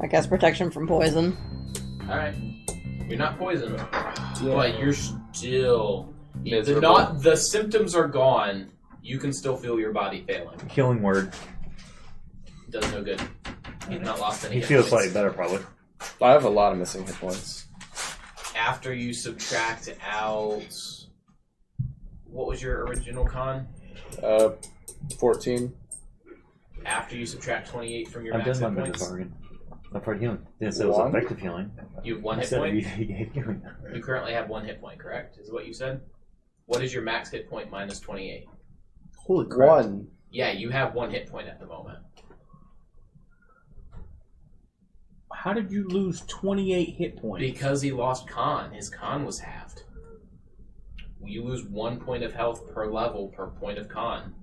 I guess protection from poison. Alright. You're not poisoned, Yeah. but you're still... Miserable. The symptoms are gone. You can still feel your body failing. Healing word. Does no good. You've not lost any He hit feels points. slightly better, probably. I have a lot of missing hit points. After you subtract out... What was your original con? 14. After you subtract 28 from your I've max done hit my points, bargain. I've heard healing. Didn't say it was One? effective healing. you have 1 I hit said point? he gave healing. You currently have 1 hit point, correct? Is what you said? What is your max hit point minus 28? Holy crap. 1. Yeah, you have 1 hit point at the moment. How did you lose 28 hit points? Because he lost con. His con was halved. You lose 1 point of health per level per point of con.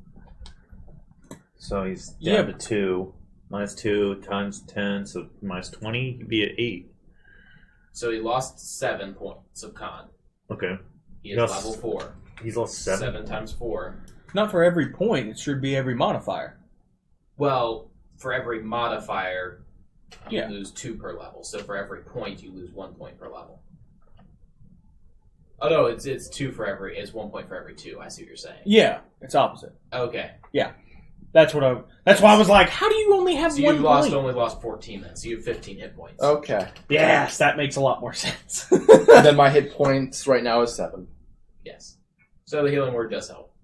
So he's down Yeah. to 2. Minus 2 times 10, so minus 20, he'd be at 8. So he lost 7 points of con. Okay. He is Lost- level 4. He's lost 7. 7 times 4. Not for every point. It should be every modifier. Well, for every modifier, you Yeah. lose 2 per level. So for every point, you lose 1 point per level. Oh no, it's 2 for every. It's 1 point for every 2. I see what you're saying. Yeah, it's opposite. Okay, That's why I was like, how do you only have so one you point? only lost 14 then. So you have 15 hit points. Okay. Yes, that makes a lot more sense. And then my hit points right now is 7. Yes. So the healing word does help.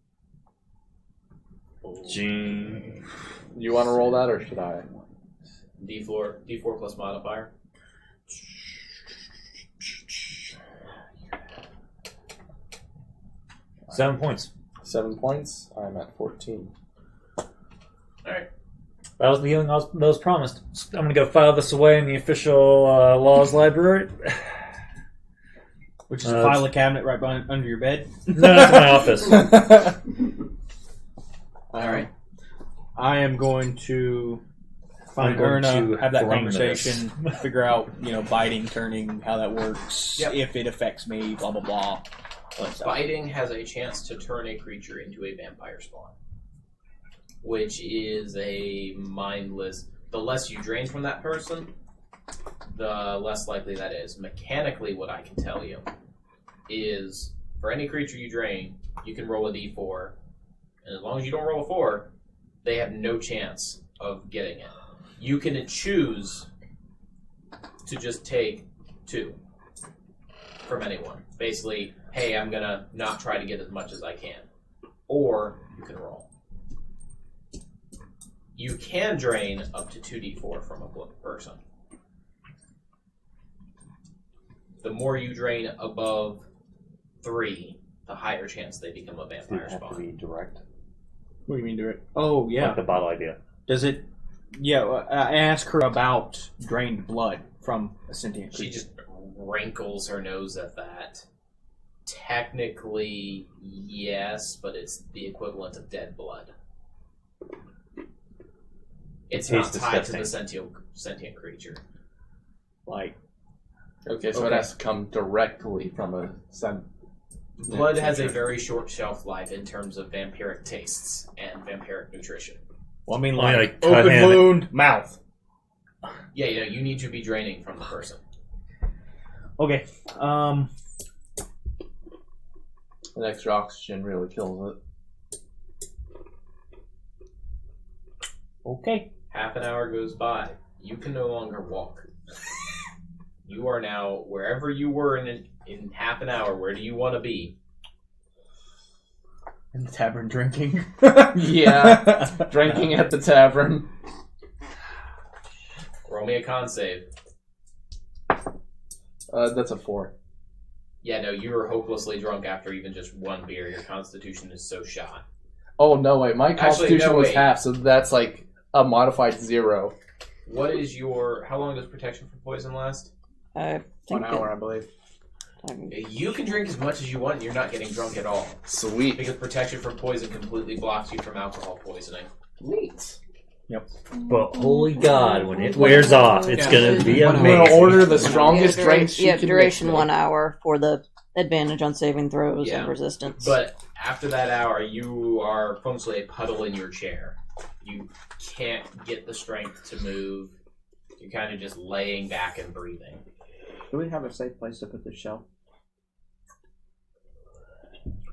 Gee. You want to roll that or should I? D4 plus modifier. Seven points. 7 points. I'm at 14. Alright. That was the healing that was promised. I'm going to go file this away in the official laws library. Which is a file cabinet right behind, under your bed. No, that's my office. Alright. I am going to find I'm going Erna, to have that thrum conversation, figure out, biting, turning, how that works, Yep. if it affects me, blah, blah, blah. All that stuff. Biting has a chance to turn a creature into a vampire spawn, which is a mindless. The less you drain from that person, the less likely that is. Mechanically, what I can tell you is for any creature you drain, you can roll a d4, and as long as you don't roll a 4, they have no chance of getting it. You can choose to just take 2 from anyone. Basically, hey, I'm gonna not try to get as much as I can. Or you can roll. You can drain up to 2d4 from a person. The more you drain above 3, the higher chance they become a Does it vampire have to spawn. be direct? What do you mean do it? Oh, yeah. Like the bottle idea. Does it... Yeah, I asked her about drained blood from a sentient creature. She just wrinkles her nose at that. Technically, yes, but it's the equivalent of dead blood. It's not tastes tied to the disgusting. sentient creature. Like, Okay, so Okay. it has to come directly from a Blood has a very short shelf life in terms of vampiric tastes and vampiric nutrition. well, I mean, Only, like, like, cut open hand. wound, mouth. Yeah, you need to be draining from the person. Okay, An extra oxygen really kills it. okay. Half an hour goes by. You can no longer walk. You are now wherever you were in half an hour. Where do you want to be? In the tavern drinking. Yeah. Drinking at the tavern. Roll me a con save. That's a 4. Yeah, no, you were hopelessly drunk after even just one beer. Your constitution is so shot. Oh, no, wait. My constitution was wait. half, so that's like a modified 0. What is your... How long does protection from poison last? I One think hour, I believe. You can drink as much as you want and you're not getting drunk at all. Sweet. Because protection from poison completely blocks you from alcohol poisoning. Neat. But holy God, when it wears off, it's going to be I'm amazing. going to order the strongest drinks yeah, she can duration make me. 1 hour for the advantage on saving throws Yeah. and resistance. But after that hour, you are functionally a puddle in your chair. You can't get the strength to move. You're kind of just laying back and breathing. Do we have a safe place to put this shell?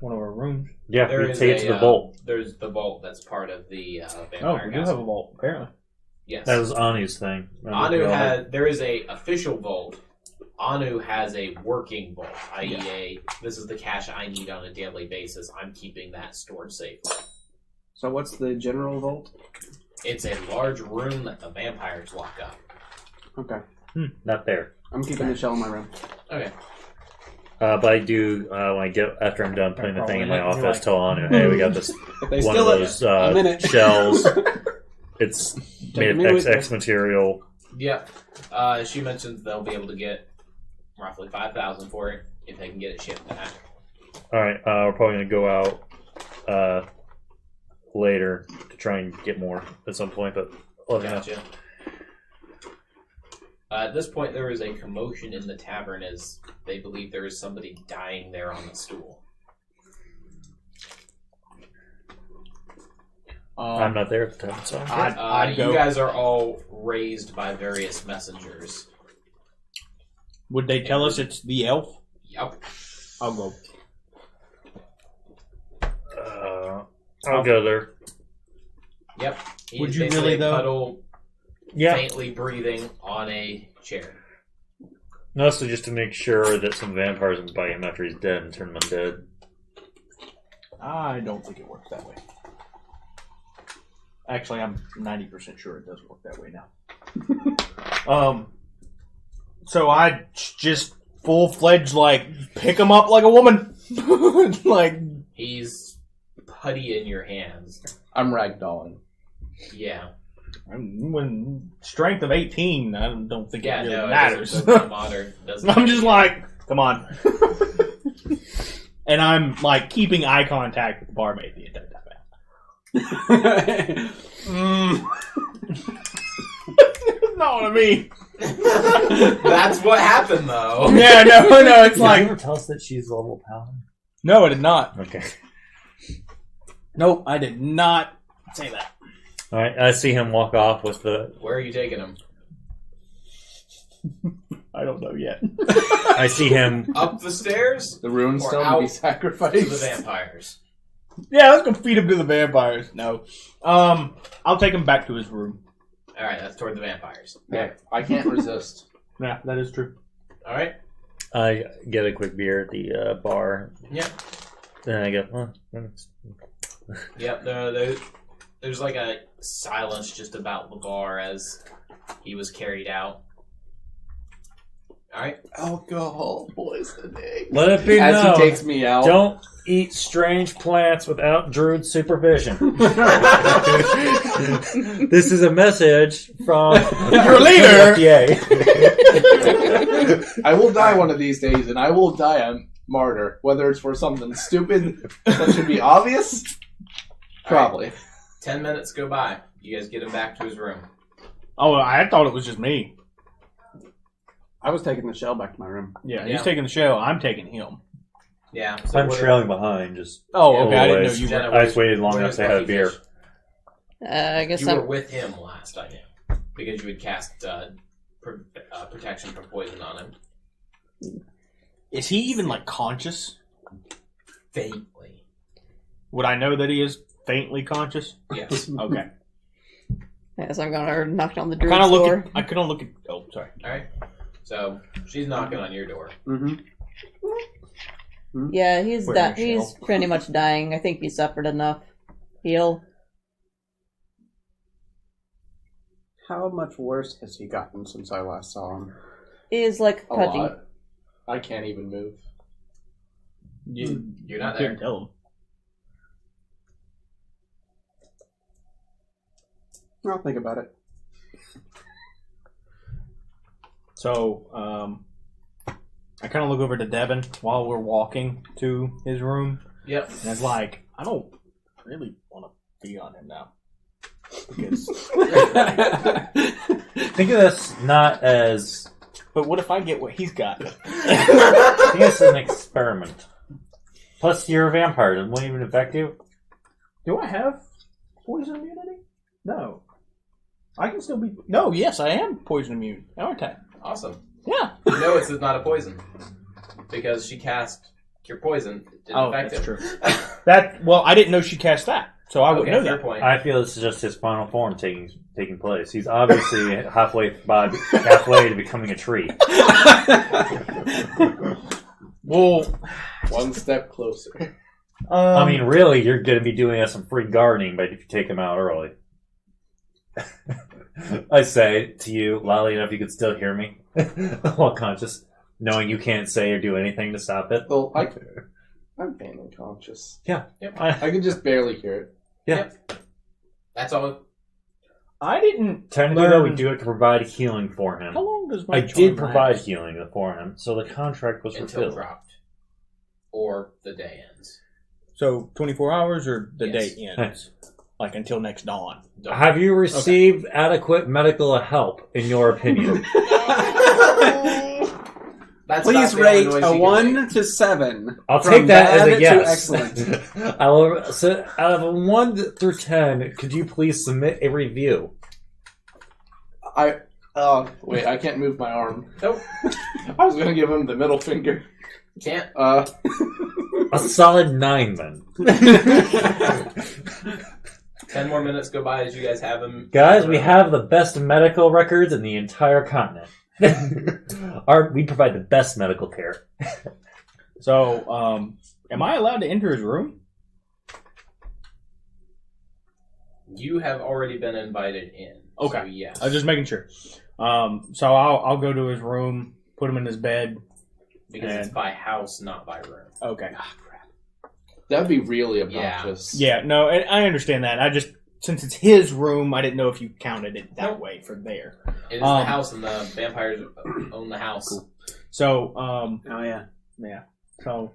One of our rooms. Yeah, There we is take it to the vault. There's the vault that's part of the Oh, vampire we do castle. have a vault, apparently. Yes. That was Anu's thing. Anu has. There is a official vault. Anu has a working vault, i.e., this is the cash I need on a daily basis. I'm keeping that stored safely. So what's the general vault? It's a large room that the vampires lock up. Okay. Not there. I'm keeping the shell in my room. Okay. But I do, when I get, after I'm done putting the thing in my Probably. office, tell Anu, hey, we got this If they one of steal it, those I'm in it. shells. It's made me of with XX material. Yep. She mentions they'll be able to get roughly 5,000 for it if they can get it shipped back. Alright, we're probably going to go out later to try and get more at some point, but let me know. Gotcha. At this point, there is a commotion in the tavern as they believe there is somebody dying there on the stool. I'm not there at the time, so I'd go. You guys are all raised by various messengers. Would they tell us it's the elf? Yup. I'll go. I'll go there. Yep. He's Would you basically really, though? Puddle, Yeah, faintly breathing on a chair. mostly just to make sure that some vampires can bite him after he's dead and turn him undead. I don't think it works that way. Actually, I'm 90% sure it does work that way now. So I just full-fledged, pick him up like a woman. He's putty in your hands. I'm ragdolling. Yeah. When strength of 18, I don't think Yeah, it really no, matters. it doesn't matter. Doesn't I'm just matter. come on. And I'm, keeping eye contact with the barmaid the entire time. Not what I mean. That's what happened, though. Yeah, no, it's Did you ever tell us that she's level paladin? No, I did not. Okay. Nope, I did not say that. Alright, I see him walk off with the... Where are you taking him? I don't know yet. I see him... Up the stairs? The rune's Or still to out be To the sacrificed. vampires. Yeah, let's go feed him to the vampires. No. I'll take him back to his room. Alright, that's toward the vampires. Yeah, I can't resist. Yeah, that is true. Alright? I get a quick beer at the bar. Yep. Then I go, Yep, there's a silence just about the bar as he was carried out. Alright? Alcohol poisoning. let it be As known, he takes me out. don't eat strange plants without Druid supervision. This is a message from Your leader! FDA. I will die one of these days, and I will die a martyr. Whether it's for something stupid that should be obvious, probably. 10 minutes go by. You guys get him back to his room. Oh, I thought it was just me. I was taking the shell back to my room. Yeah, Yeah. he's taking the show. I'm taking him. Yeah. So I'm what- trailing behind, just Oh, okay. I didn't know always. you were. Jenna, I just waited long enough where's to have a Lucky beer. Fish? I guess You I'm. were with him last, I knew. Because you had cast protection from poison on him. Is he even conscious? Faintly. Would I know that he is faintly conscious? Yes. Okay. Yes, I'm gonna knock on the Kind druid's of look. door. I couldn't look at. Oh, sorry. Alright. So, she's knocking on your door. Mm-hmm. Yeah, he's Where is he's Shell? pretty much dying. I think he suffered enough. Heal. How much worse has he gotten since I last saw him? He's like A pudgy. lot. I can't even move. You're not Couldn't there. tell him. I'll think about it. So, I kind of look over to Devin while we're walking to his room, Yep. and it's I don't really want to be on him now because. Think of this not as... But what if I get what he's got? I think this is an experiment. Plus, you're a vampire. It won't even affect you. Do I have poison immunity? No. I can still be... No, yes, I am poison immune, aren't I? Awesome. Yeah. No, it's not a poison. Because she cast Cure Poison. It didn't affect that's him. true. Well, I didn't know she cast that, so I wouldn't know fair that. point. I feel this is just his final form taking place. He's obviously halfway to becoming a tree. Well, One step closer. I mean, really, you're going to be doing us some free gardening, but if you take him out early. I say to you, loudly enough you could still hear me, while conscious, knowing you can't say or do anything to stop it. Well, I'm faintly conscious. Yeah. Yep. I can just barely hear it. Yeah. That's all. I didn't. Technically, though, we do it to provide healing for him. How long does my I did charm provide last? healing for him, so the contract was Until fulfilled. dropped. Or the day ends. So 24 hours or the Yes. day ends? Like until next dawn. Have you received adequate medical help, in your opinion? That's Please about the only rate noise a you can 1 make. to 7. I'll From take that as bad a to yes. excellent. I will, so out of a 1 through 10, could you please submit a review? Wait, I can't move my arm. Nope. I was gonna give him the middle finger. Can't. A solid 9, then. 10 more minutes go by as you guys have him. Guys, we have the best medical records in the entire continent. We provide the best medical care. So, am I allowed to enter his room? You have already been invited in. Okay. So yes. I was just making sure. So I'll go to his room, put him in his bed. Because it's by house, not by room. Okay. That'd be really obnoxious. Yeah, no, and I understand that. I just, since it's his room, I didn't know if you counted it that way for there. It is the house, and the vampires own the house. Cool. So, Oh, yeah. yeah. So,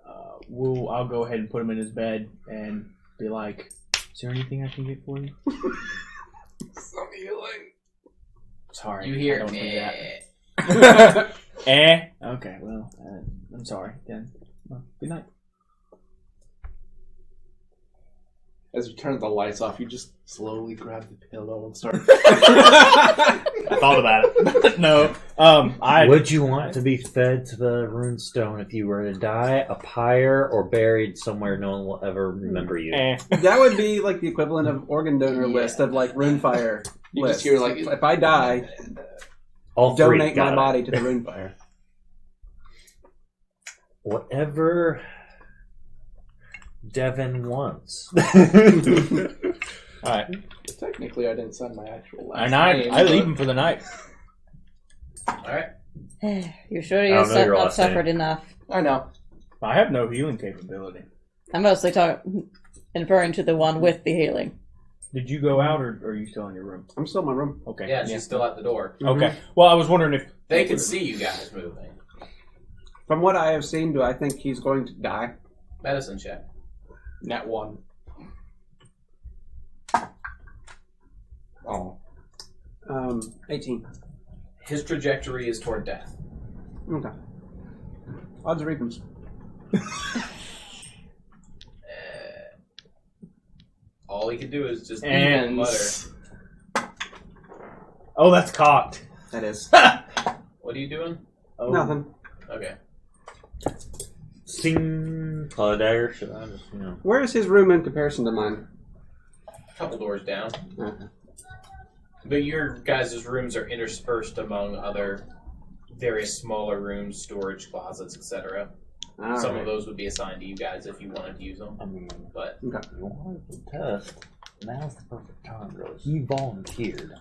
I'll go ahead and put him in his bed and be like, "Is there anything I can get for you?" Some healing. Sorry, You hear I don't do eh. that. Okay. Well, I'm sorry. Then, well, good night. As you turn the lights off, you just slowly grab the pillow and start. I thought about it. No. Would you want to be fed to the rune stone if you were to die, a pyre, or buried somewhere no one will ever remember you? That would be like the equivalent of organ donor list of like Runefire You list. just hear like, If I die, All three donate got my it. body to the Runefire. Whatever Devin wants. Alright. technically, I didn't sign my actual last And name. I leave him for the night. Alright. You're sure I you don't know your not last name. suffered enough? I know. I have no healing capability. I'm mostly referring to the one with the healing. Did you go out, or are you still in your room? I'm still in my room. Okay. Yeah, she's still at the door. Okay. Well, I was wondering if They can see you guys moving. From what I have seen, do I think he's going to die? Medicine check. Nat 1. Oh. 18. His trajectory is toward death. Okay. Odds or evens? All he can do is just And- mutter. Oh, that's cocked. That is. What are you doing? Oh. Nothing. Okay. Sing. Call a dagger. Should I just, Where is his room in comparison to mine? A couple doors down. Okay. But your guys' rooms are interspersed among other various smaller rooms, storage closets, etc. All Some right. of those would be assigned to you guys if you wanted to use them. I mean, But you wanted to test. Now's the perfect time, bro. He volunteered.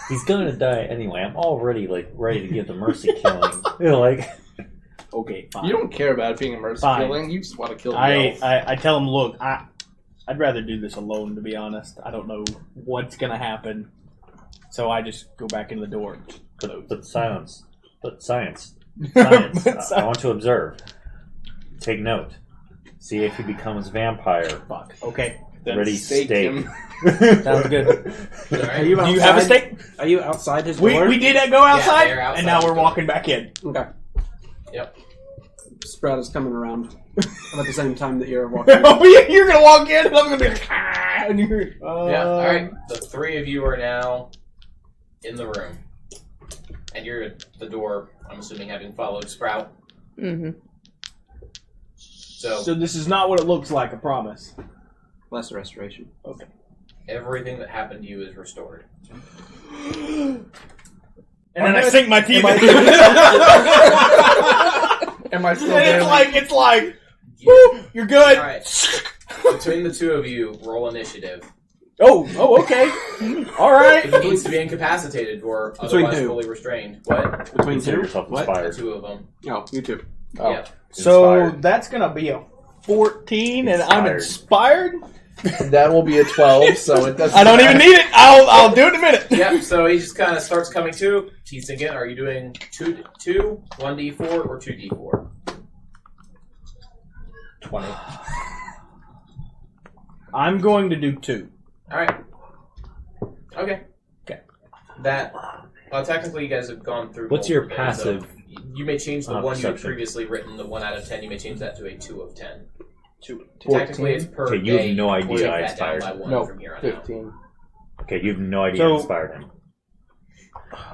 He's gonna die anyway. I'm already ready to give the mercy killing. Okay, fine. You don't care about it being a mercy Fine. killing. You just want to kill the I elf. tell him, look, I'd rather do this alone, to be honest. I don't know what's gonna happen, so I just go back in the door. But silence. But science. Science. I want to observe. Take note. See if he becomes vampire. Fuck. Okay. Then Ready stake steak. him. Sounds good. all Are right. you Do you have a outside? stake? Are you outside his We door? did go outside, they're outside and now the we're door. walking back in. Okay. Yep. Sprout is coming around about the same time that you're walking. Oh, yeah, you're gonna walk in, and I'm gonna be like, ah. And you're, Yeah. All right. The three of you are now in the room, and you're at the door. I'm assuming having followed Sprout. Mm-hmm. So this is not what it looks like. I promise. Less restoration. Okay. everything that happened to you is restored. And then I sink my teeth. Am I still And there? it's like, woo, you're good. All right. Between the two of you, roll initiative. Oh, okay. All right. If he needs to be incapacitated or Between otherwise who? fully restrained. What? Between Consider two? yourself What? The inspired. two of them. Oh, you two. Oh. Yeah. So Inspired. that's gonna be a 14, and I'm inspired. That will be a 12, so it doesn't I don't even matter. need it. I'll do it in a minute. Yep, so he just kind of starts coming to. He's thinking, are you doing 2, 1d4, or 2d4? 20. I'm going to do 2. Alright. Okay. Okay. That, technically you guys have gone through. What's your multiple days, so passive? you may change the one you had perception. previously written, the 1 out of 10, you may change that to a 2 of 10. 2. Technically it's per Okay, you have day. no We'll idea take I that down inspired by him. 1 No, from here on out. 15. Okay, you have no idea So- I inspired him.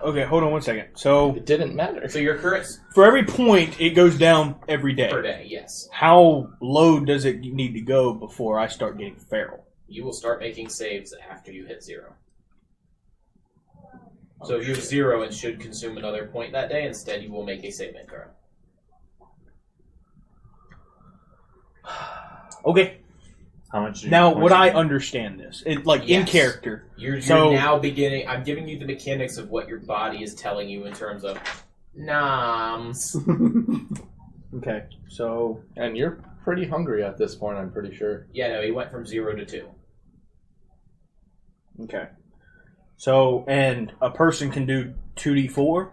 Okay, hold on one second. So It didn't matter. So your current for every point, it goes down every day. per day, yes. How low does it need to go before I start getting feral? You will start making saves after you hit 0. So if you have 0 and should consume another point that day, instead you will make a saving throw. Okay. How much? Now, would I understand this? In Yes. character? You're So- now beginning. I'm giving you the mechanics of what your body is telling you in terms of noms. Okay. So And you're pretty hungry at this point, I'm pretty sure. Yeah, no, he went from 0 to 2. okay. So and a person can do 2d4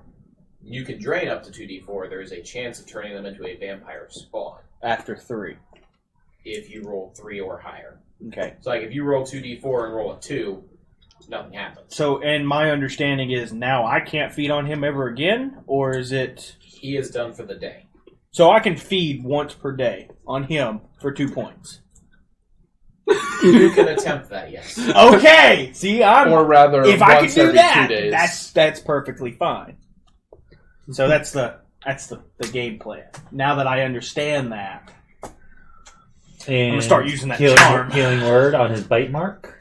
You can drain up to 2d4. There is a chance of turning them into a vampire spawn after 3. if you roll 3 or higher. Okay. So, like, if you roll 2d4 and roll a 2, nothing happens. So and my understanding is now I can't feed on him ever again, or is it? He is done for the day. So I can feed once per day on him for 2 points. You can attempt that, yes. Okay. See, Or rather, if I once can do every that, 2 days. that's perfectly fine. So that's the game plan. Now that I understand that, And gonna start using that healing, charm. healing word on his bite mark.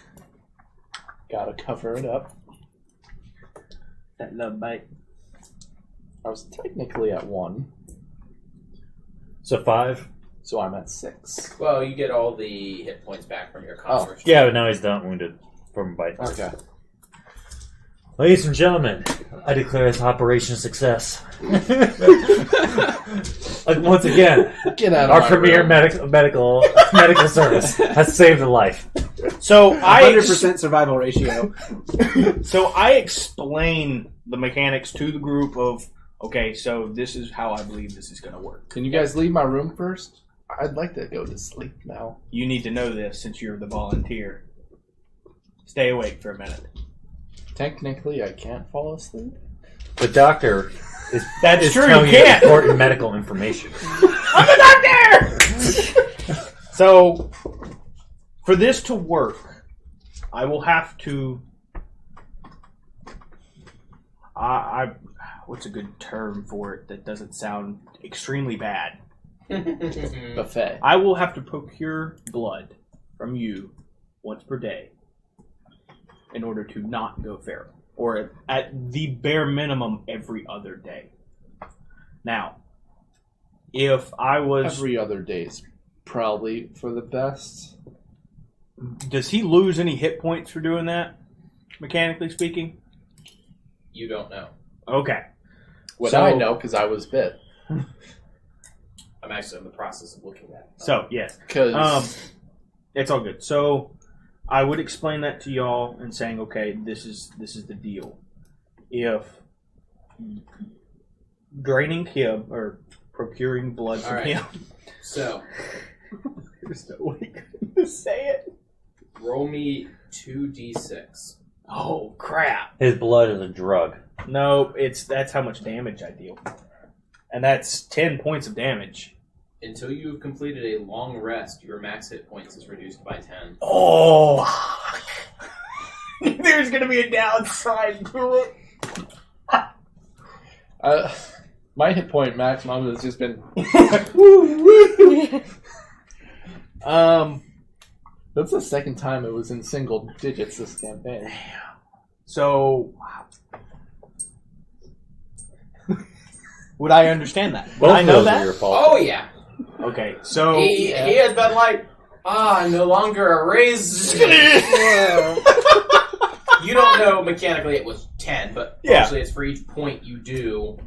Gotta cover it up. that love bite. I was technically at 1, So 5. so I'm at 6. Well, you get all the hit points back from your converse. Yeah, but now he's not wounded from bite. Okay. Ladies and gentlemen, I declare this operation a success. Like once again, Get out of our my premier room. medical service has saved a life. So I 100% survival ratio. So I explain the mechanics to the group of, okay, so this is how I believe this is going to work. Can you guys leave my room first? I'd like to go to sleep now. You need to know this since you're the volunteer. Stay awake for a minute. Technically, I can't fall asleep. The doctor is That's true, telling you can't. important medical information. I'm the doctor! So, for this to work, I will have to... what's a good term for it that doesn't sound extremely bad? Buffet. I will have to procure blood from you once per day in order to not go feral, or at the bare minimum every other day. Now, if I was... Every other day is probably for the best. Does he lose any hit points for doing that, mechanically speaking? You don't know. Okay. What So- I know, because I was bit. I'm actually in the process of looking at it. So, yes. Because It's all good. So, I would explain that to y'all and saying, okay, this is the deal. If draining him or procuring blood from All right. him, So, there's no way to say it. roll me 2d6. Oh crap! His blood is a drug. No, that's how much damage I deal, and that's 10 points of damage. Until you have completed a long rest, your max hit points is reduced by 10. Oh! There's gonna be a downside to it. My hit point maximum has just been. That's the second time it was in single digits this campaign. So, would I understand that? Would Both I of know those that? are your fault. Oh, yeah. Okay, so He has been like, no longer a raise. You don't know mechanically it was 10, but Yeah. actually it's for each point you do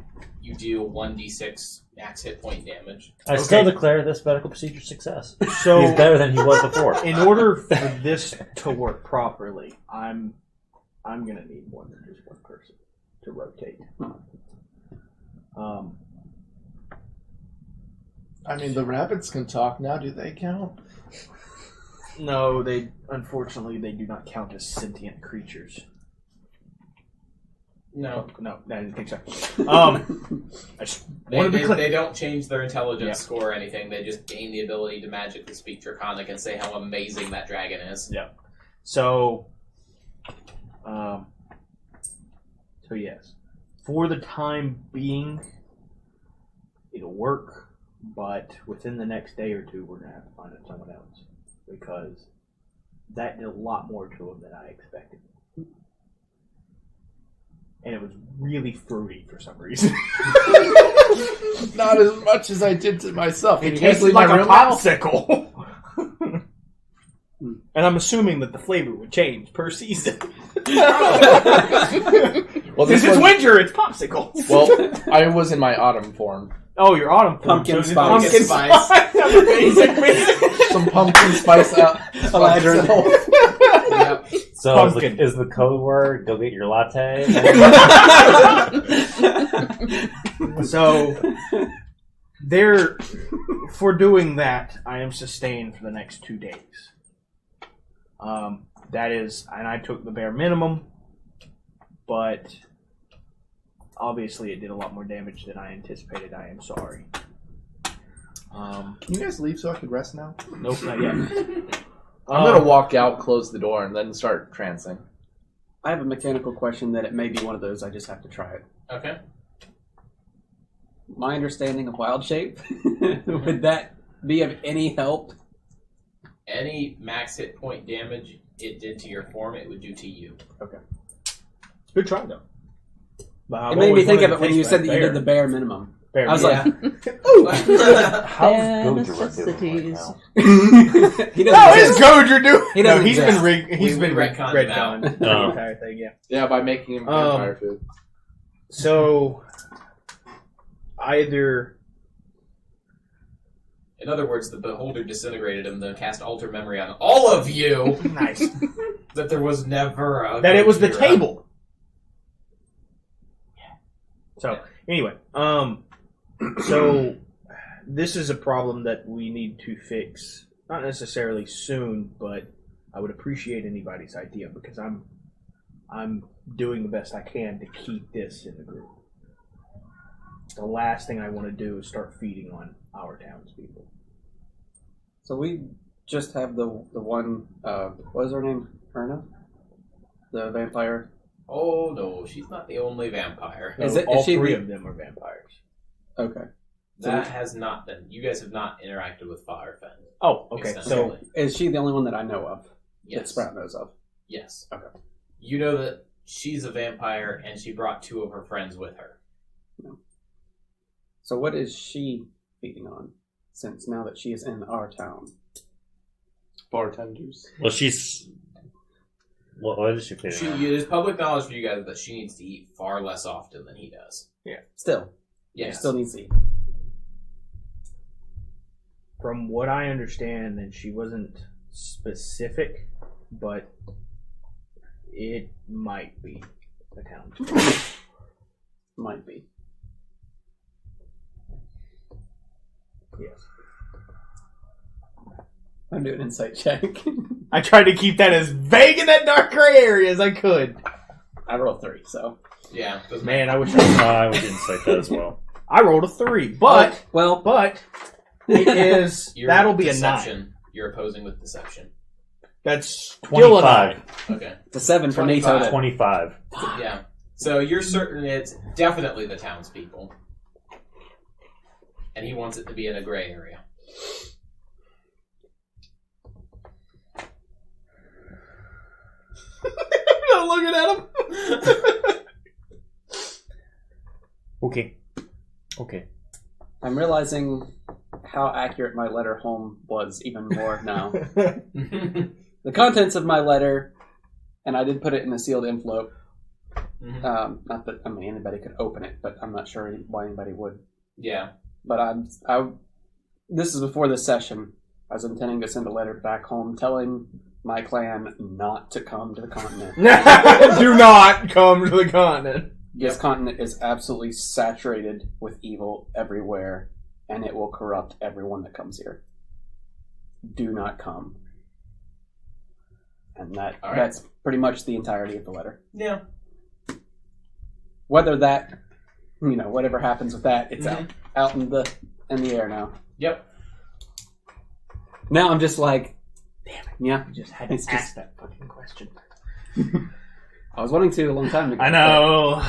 1d6 max hit point damage. I still declare this medical procedure success. So He's better than he was before. in order for this to work properly, I'm gonna need more than just one person to rotate. I mean, the rabbits can talk now. Do they count? No, unfortunately they do not count as sentient creatures. No. No, I didn't think so. I just wanted to be clear. They don't change their intelligence score or anything. They just gain the ability to magically speak Draconic and say how amazing that dragon is. Yeah. So yes, for the time being, it'll work. But within the next day or two, we're gonna have to find someone else because that did a lot more to him than I expected. And it was really fruity for some reason. Not as much as I did to myself. It Can you guys tasted leave like my a room now? popsicle. And I'm assuming that the flavor would change per season. Well, This is winter, it's popsicle. Well, I was in my autumn form. Oh, your autumn Pumpkin so spice. Pumpkin spice. Amazing. Some pumpkin spice out. Eladrin. Yep. So Pumpkin. is the code word go get your latte? So, for doing that, I am sustained for the next 2 days. That is, and I took the bare minimum, but obviously it did a lot more damage than I anticipated. I am sorry. Can you guys leave so I can rest now? Nope, not yet. I'm gonna walk out, close the door, and then start trancing. I have a mechanical question that it may be one of those. I just have to try it. Okay. My understanding of wild shape, would that be of any help? Any max hit point damage it did to your form, it would do to you. Good try, though. But It made me think of it when you said that you did the bare minimum. Bare I was minimum. How's Godra doing right Necessities. now? He How doesn't is exist. Godra doing? He No, doesn't he's exist. been he's We been retconned him out. retconned. The Oh. entire thing, yeah. Yeah, by making him vampire food. So either In other words, the beholder disintegrated and then cast alter memory on all of you nice that there was never a that it was the Godra. table. So anyway, so this is a problem that we need to fix. Not necessarily soon, but I would appreciate anybody's idea because I'm doing the best I can to keep this in the group. The last thing I want to do is start feeding on our townspeople. So we just have the one, what was her name? Erna? The vampire? Oh no, she's not the only vampire. Is So it- is all she three the- of them are vampires. Okay. That has not been. You guys have not interacted with Firefen. Oh, okay. So extensively. Is she the only one that I know of? That Yes. Sprout knows of? Yes. Okay. You know that she's a vampire and she brought 2 of her friends with her. So what is she feeding on? Since now that she is in our town. Bartenders. Well, she's. What is she feeding on? It is public knowledge for you guys that she needs to eat far less often than he does. Still. Yes. Still needs to eat. from what I understand, and she wasn't specific, but it might be a town. Might be. Yes. I'm doing an insight check. I tried to keep that as vague in that dark gray area as I could. I rolled 3, so. Yeah. doesn't Man, I wish I would insight that as well. I rolled a 3, but well, but It is. Your That'll be deception. a 9. You're opposing with deception. That's 25. Okay. It's a 7 for me total. 25. Yeah. So you're certain it's definitely the townspeople. And he wants it to be in a gray area. I'm not looking at him. Okay. I'm realizing how accurate my letter home was even more now. The contents of my letter, and I did put it in a sealed envelope. Not that anybody could open it, but I'm not sure why anybody would. Yeah. But this is before this session. I was intending to send a letter back home telling my clan not to come to the continent. Do not come to the continent. This continent is absolutely saturated with evil everywhere, and it will corrupt everyone that comes here. Do not come. And that's pretty much the entirety of the letter. Yeah. Whether that, whatever happens with that, it's out in the air now. Yep. Now I'm just like, damn it, yeah. I just had to ask that fucking question. I was wanting to a long time ago. I know.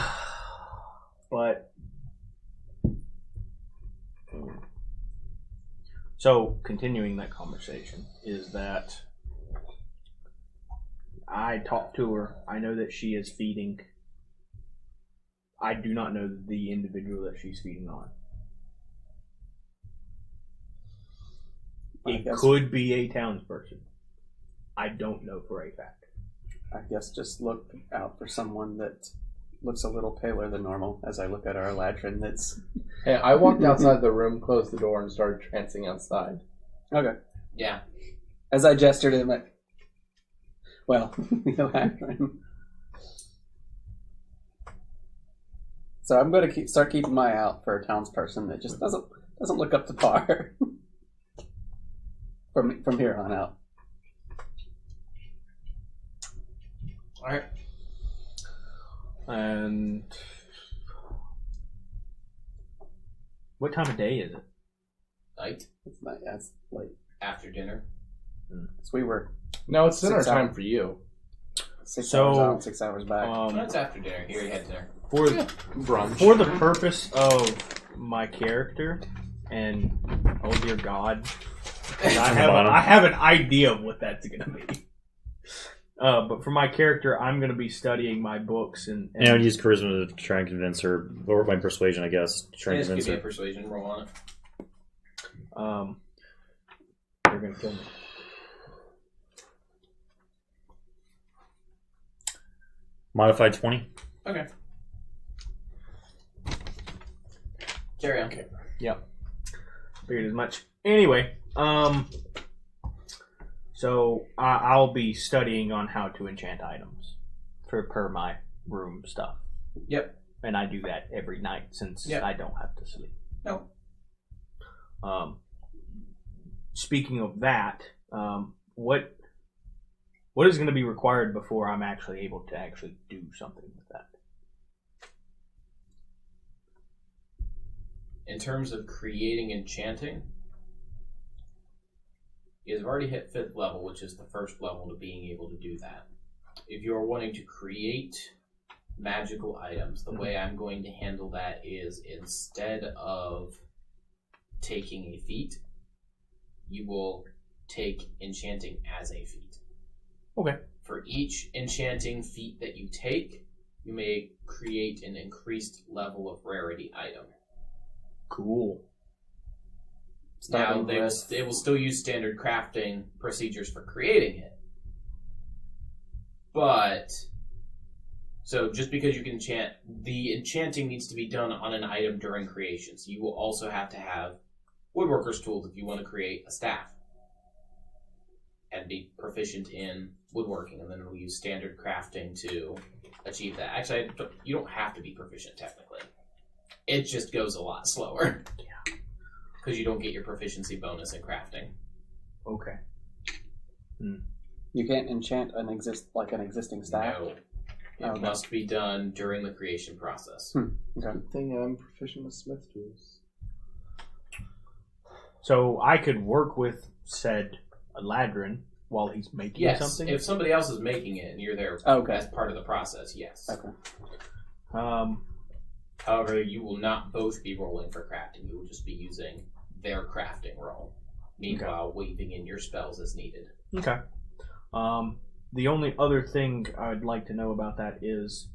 But. So, continuing that conversation, is that I talked to her. I know that she is feeding. I do not know the individual that she's feeding on. It could be a townsperson. I don't know for a fact. I guess just look out for someone that looks a little paler than normal as I look at our Eladrin that's... Hey, I walked outside the room, closed the door, and started trancing outside. Okay. Yeah. As I gestured him at... Well, the Eladrin. So I'm going to start keeping my eye out for a townsperson that just doesn't look up to par. From here on out. Alright. And what time of day is it? Night. It's not as late. After dinner. So we were No, it's dinner 6 time hours. for you. 6 hours out, 6 hours back. That's after dinner. Here, you had dinner. For Brunch. for the purpose of my character, and oh dear God, I have an idea of what that's gonna be. But for my character, I'm gonna be studying my books and I would use charisma to try and convince her, or my persuasion, I guess, to try and Just convince give me her. a persuasion roll on it. They're gonna kill me. Modified 20. Okay. Carry on. Okay. Yep. Figured as much. Anyway, so I'll be studying on how to enchant items per my room stuff. Yep. And I do that every night since I don't have to sleep. No. Speaking of that, what is going to be required before I'm actually able to actually do something with that? In terms of creating enchanting, you have already hit 5th level, which is the first level to being able to do that. If you're wanting to create magical items, the way I'm going to handle that is instead of taking a feat, you will take enchanting as a feat. Okay. For each enchanting feat that you take, you may create an increased level of rarity item. Cool. Now, they will still use standard crafting procedures for creating it. But, so just because you can enchant, the enchanting needs to be done on an item during creation. So you will also have to have woodworker's tools if you want to create a staff. And be proficient in woodworking, and then it'll use standard crafting to achieve that. Actually, you don't have to be proficient technically. It just goes a lot slower. Yeah. Because you don't get your proficiency bonus in crafting. Okay. You can't enchant an existing staff? No. It must be done during the creation process. Okay. Good thing I'm proficient with smith tools. So I could work with said Ladrin while he's making Yes, something? if somebody else is making it and you're there Okay. as part of the process, yes. Okay. However, you will not both be rolling for crafting. You will just be using their crafting roll. Meanwhile, weaving in your spells as needed. Okay. The only other thing I'd like to know about that is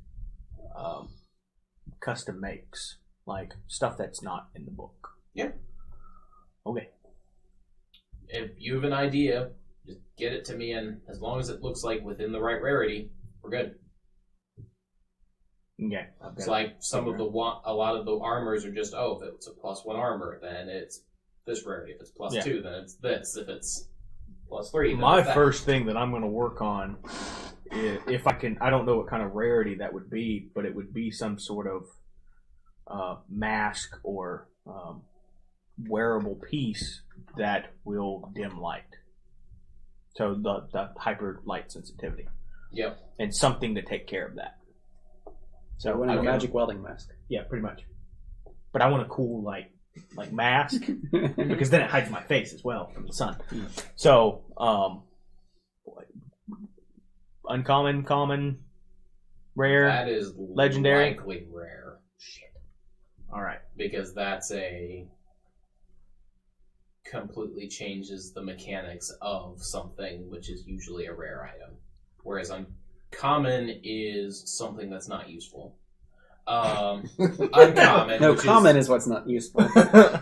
custom makes. Like, stuff that's not in the book. Yeah. Okay. If you have an idea, just get it to me, and as long as it looks like within the right rarity, we're good. Okay. It's like some of a lot of the armors are just, if it's a +1 armor, then it's this rarity. If it's +2, then it's this. If it's +3, then My it's that. first thing that I'm going to work on, if I can, I don't know what kind of rarity that would be, but it would be some sort of mask or wearable piece that will dim light. So the hyper light sensitivity. Yep. And something to take care of that. So wearing a magic welding mask. Yeah, pretty much. But I want a cool like mask because then it hides my face as well from the sun. So uncommon, common, rare. That is legendary? likely rare. Shit. All right. Because that's completely changes the mechanics of something, which is usually a rare item. Whereas uncommon is something that's not useful. Uncommon. No, common is what's not useful.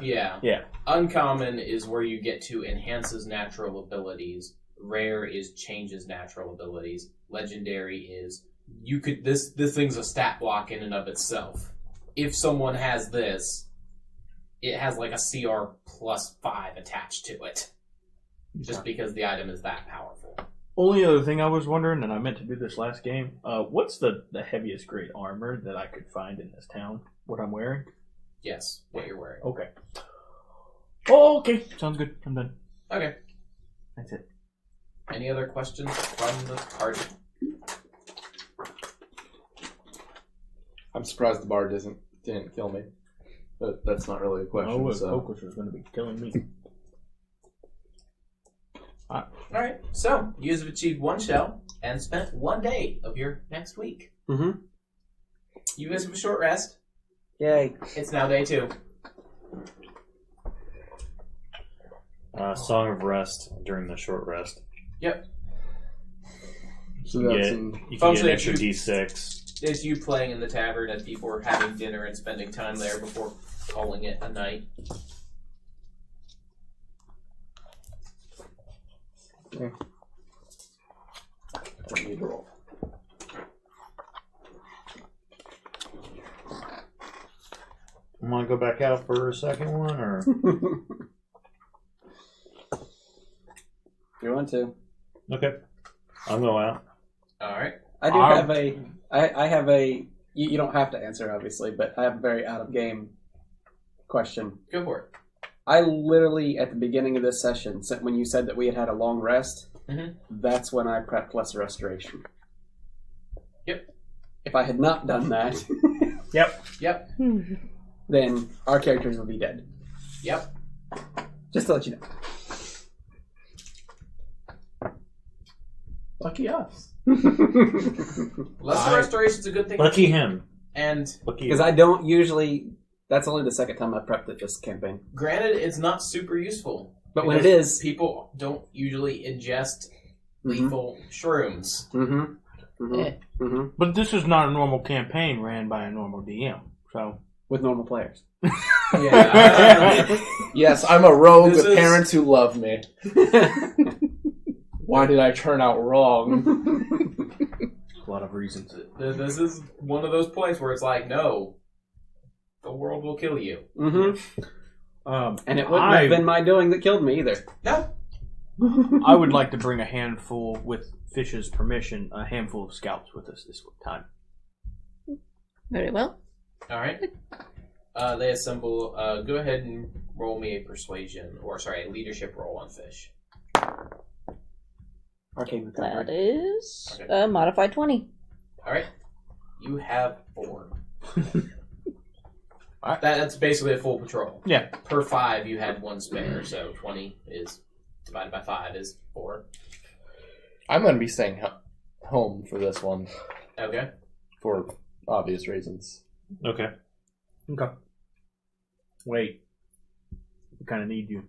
Yeah. Yeah. Uncommon is where you get to enhances natural abilities. Rare is changes natural abilities. Legendary is this thing's a stat block in and of itself. If someone has this, it has like a CR +5 attached to it. Just because the item is that powerful. Only other thing I was wondering, and I meant to do this last game, what's the heaviest grade armor that I could find in this town? What I'm wearing? Yes, what you're wearing. Okay. Oh, okay. Sounds good. I'm done. Okay. That's it. Any other questions from the party? I'm surprised the bar didn't kill me. But that's not really a question. Oh, so. Focus was going to be killing me. Alright, so you guys have achieved 1 shell and spent 1 day of your next week. Mm-hmm. You guys have a short rest. Yay. It's now day 2. Song of Rest during the short rest. Yep. So You that's get, in, you can get Functionally, an extra you- D6. It's you playing in the tavern as people are having dinner and spending time there before calling it a night. Okay. I need to roll. You want to go back out for a second one, or You want to? okay? I'll go out. Alright. I do have a. I have a. You don't have to answer, obviously, but I have a very out of game question. Go for it. I literally, at the beginning of this session, when you said that we had a long rest, that's when I prepped Lesser Restoration. Yep. If I had not done that, Yep. then our characters would be dead. Yep. Just to let you know. Lucky us. Lesser Restoration's a good thing. Lucky him. And Lucky Because I don't usually. That's only the second time I prepped it this campaign. granted, it's not super useful. But when it because is. people don't usually ingest lethal shrooms. But this is not a normal campaign ran by a normal DM, so With normal players. Yeah. yes, I'm a rogue This with is- parents who love me. Why did I turn out wrong? a lot of reasons. This is one of those points where it's like, no, the world will kill you. And it wouldn't have been my doing that killed me either. No. I would like to bring a handful, with Fish's permission, a handful of scouts with us this time. Very well. All right. They assemble. Go ahead and roll me a persuasion, a leadership roll on Fish. Arcane That recovery. is a modified 20. All right. You have 4. That's basically a full patrol. Yeah. Per 5, you had 1 spare, so 20 is divided by 5 is 4. I'm going to be staying home for this one Okay. for obvious reasons. Okay. Okay. Wait. We kind of need you.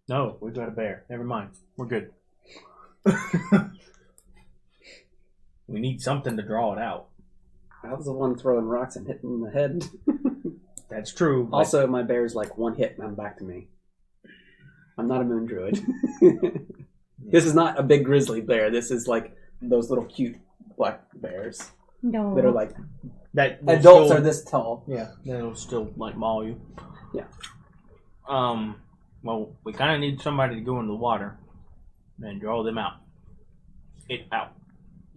No, we've got a bear. Never mind. We're good. We need something to draw it out. I was the one throwing rocks and hitting the head. That's true. but- Also, my bear's like 1 hit and I'm back to me. I'm not a moon druid. This is not a big grizzly bear. This is like those little cute black bears No. that are like that will adults still- are this tall. Yeah, that'll still like maul you. Yeah. Well, we kind of need somebody to go into the water and draw them out. It out.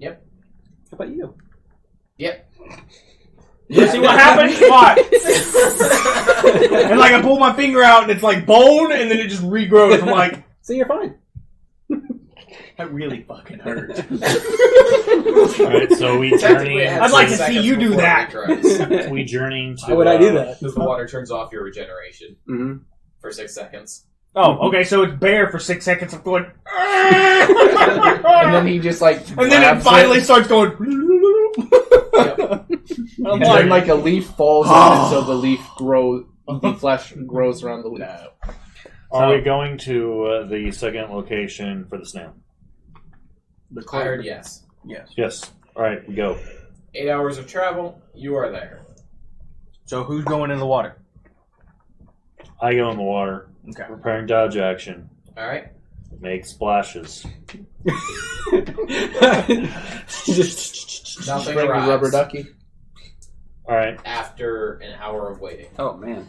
How about you? Yep. You see what happens? Watch. And like I pull my finger out and it's like bone, and then it just regrows. I'm like, So you're fine. that really fucking hurt. Alright, so we Technically, it journey. had I'd like 6 to see seconds you do before that. it dries. We journeying to. How would I do that? Because the water turns off your regeneration Mm-hmm. for 6 seconds. Oh, okay, so it's bear for 6 seconds of going, And then he just like and then it grabs finally starts going. Yep. I'm and then like, like a leaf falls on it, so the leaf grows, the flesh grows around the leaf. Are we going to the second location for the snail? I heard yes. yes. Yes. Alright, we go. 8 hours of travel, you are there. So who's going in the water? I go in the water, Okay. preparing dodge action, Alright? make splashes. Nothing Bring a arrives rubber ducky. Alright, after an hour of waiting. Oh man.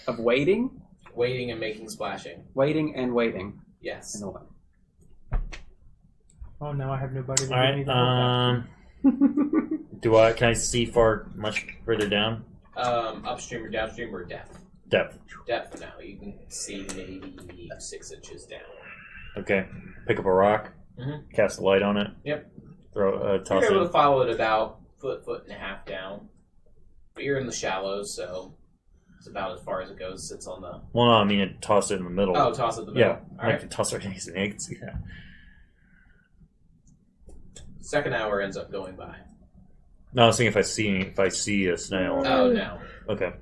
Of waiting? Waiting and making splashing. Waiting and waiting. Yes. In the way. Oh, now I have nobody to give me alright, the can I see far, much further down? Upstream or downstream or depth? Depth. Depth now. You can see maybe 6 inches down. Okay. Pick up a rock, cast a light on it. Yep. Throw, toss You're able it. to follow it about foot and a half down. But you're in the shallows, so it's about as far as it goes. Sits on the... Well, no, I mean, toss it in the middle. Oh, toss it in the middle. Yeah, I Alright. can toss it. I can see that. Second hour ends up going by. No, I was thinking if I see a snail. Oh, no. Okay.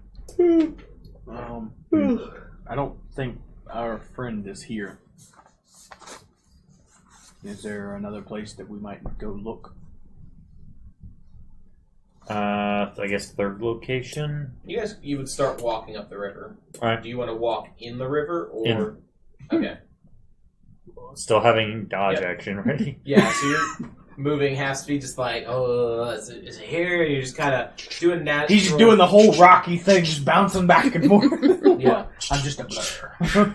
I don't think our friend is here. Is there another place that we might go look? I guess third location. You would start walking up the river. Alright. Do you want to walk in the river or... In. Okay. Still having dodge Yep. action ready. Yeah, so you're moving half speed, just like, oh, is it here? And you're just kind of doing that. He's just doing the whole Rocky thing, just bouncing back and forth. Yeah. I'm just a blur. This is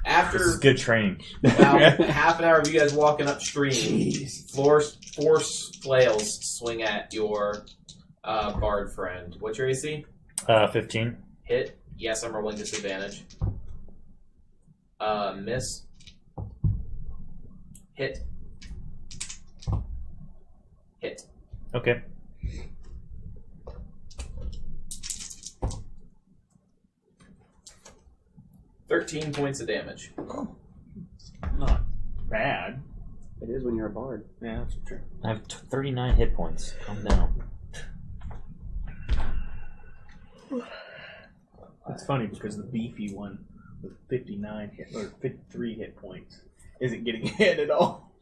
After good training. about half an hour of you guys walking upstream, four flails swing at your bard friend. What's your AC? 15. Hit. Yes, I'm rolling disadvantage. Miss. Hit. Hit. Okay. $13 points of damage. Not bad. It is when you're a bard. Yeah, that's true. I have 39 hit points. Calm down. It's funny because the beefy one with 59 hit or 53 hit points isn't getting hit at all.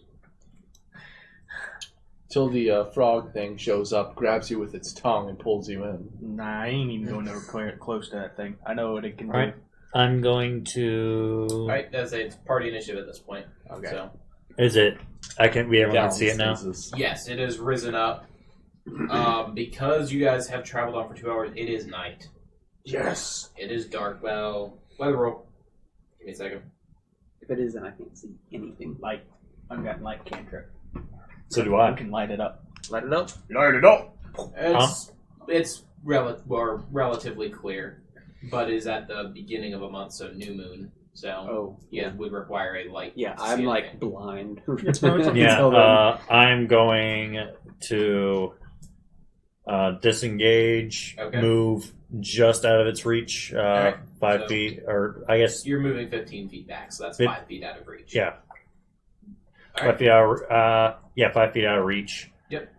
Till the frog thing shows up, grabs you with its tongue, and pulls you in. Nah, I ain't even going nowhere close to that thing. I know what it can do. Alright. I'm going to. Alright, that's it's party initiative at this point. Okay. So Is it? Everyone can see it now? yes, it has risen up. Because you guys have traveled on for 2 hours, it is night. Yes. It is dark. Well, weather roll. Give me a second. If it is, then I can't see anything. Light. I've got light cantrip. So do I I. can light it up. Light it up. Light it up. It's relatively clear, but is at the beginning of a month, so new moon. So Oh, yeah, would require a light. yeah. to I'm see like anything. blind. Yeah, Until then. I'm going to Disengage. Okay. Move just out of its reach. Alright, 5 so- feet, or I guess You're moving 15 feet back, so that's Fif- 5 feet out of reach. yeah. All right. 5 feet out. 5 feet out of reach. Yep.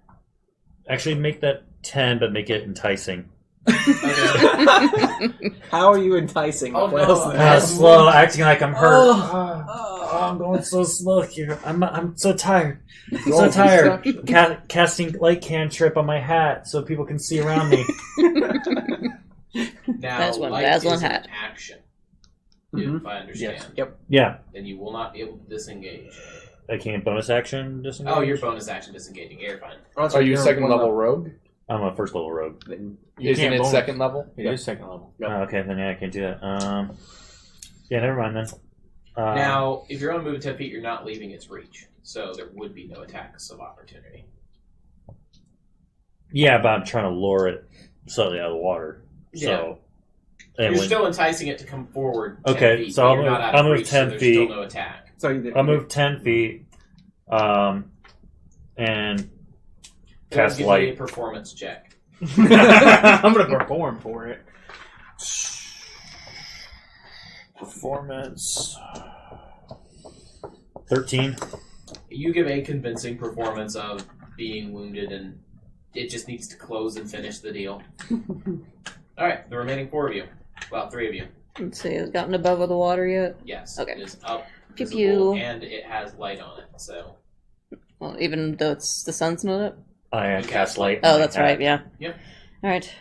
Actually, make that 10, but make it enticing. Okay. How are you enticing? Oh, What no. else is Uh, Slow, acting like I'm hurt. Oh. I'm going so slow here. I'm so tired. I'm Roll so tired. deception. Casting light cantrip on my hat so people can see around me. Now, That's one light Basil is an had. action. Mhm. If I understand. Yes. Yeah, Then you will not be able to disengage. I can't bonus action disengage. Oh, your bonus action disengaging. Yeah, you're fine. Are you second level rogue? I'm a first level rogue. You Isn't can't it bonus. second level? It is second level. Yep. Oh, okay, then yeah, I can't do that. Yeah, never mind then. Now, if you're on move 10 feet, you're not leaving its reach. So there would be no attacks of opportunity. Yeah, but I'm trying to lure it slightly out of the water. Yeah. So, and You're when- still enticing it to come forward 10 Okay, feet. so but I'll you're move- not out I'll of move reach, 10 so there's feet. still no attack. So you I'll move 10 feet, and Go ahead cast and give me a light. performance check. I'm going to perform for it. Performance 13. You give a convincing performance of being wounded, and it just needs to close and finish the deal. Alright, the remaining 4 of you. Well, 3 of you. Let's see, has it gotten above the water yet? Yes. Okay. It is up. Pew visible, pew. And it has light on it, so. Well, even though it's the sun's not up? I You cast light. Oh, on my that's hat. right, yeah. Yep. Alright.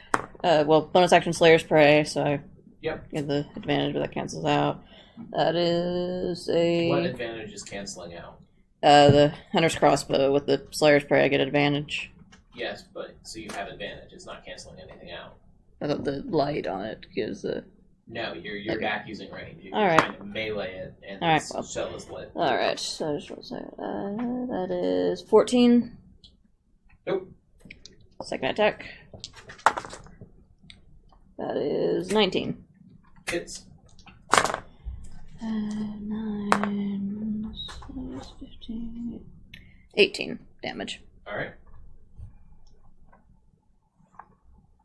Well, bonus action Slayer's Prey, so I Yep. get the advantage, but that cancels out. That is a... What advantage is canceling out? the Hunter's Crossbow with the Slayer's Prey, I get advantage. Yes, but so you have advantage. It's not canceling anything out. I thought the light on it gives the... No, you're Okay. back using range. You're All right. trying to melee it, and All right, this well. shell is lit. Alright, so I just want to say, that is 14. Nope. Second attack. That is 19. Hits. 9, 6, 15, 18 damage. Alright.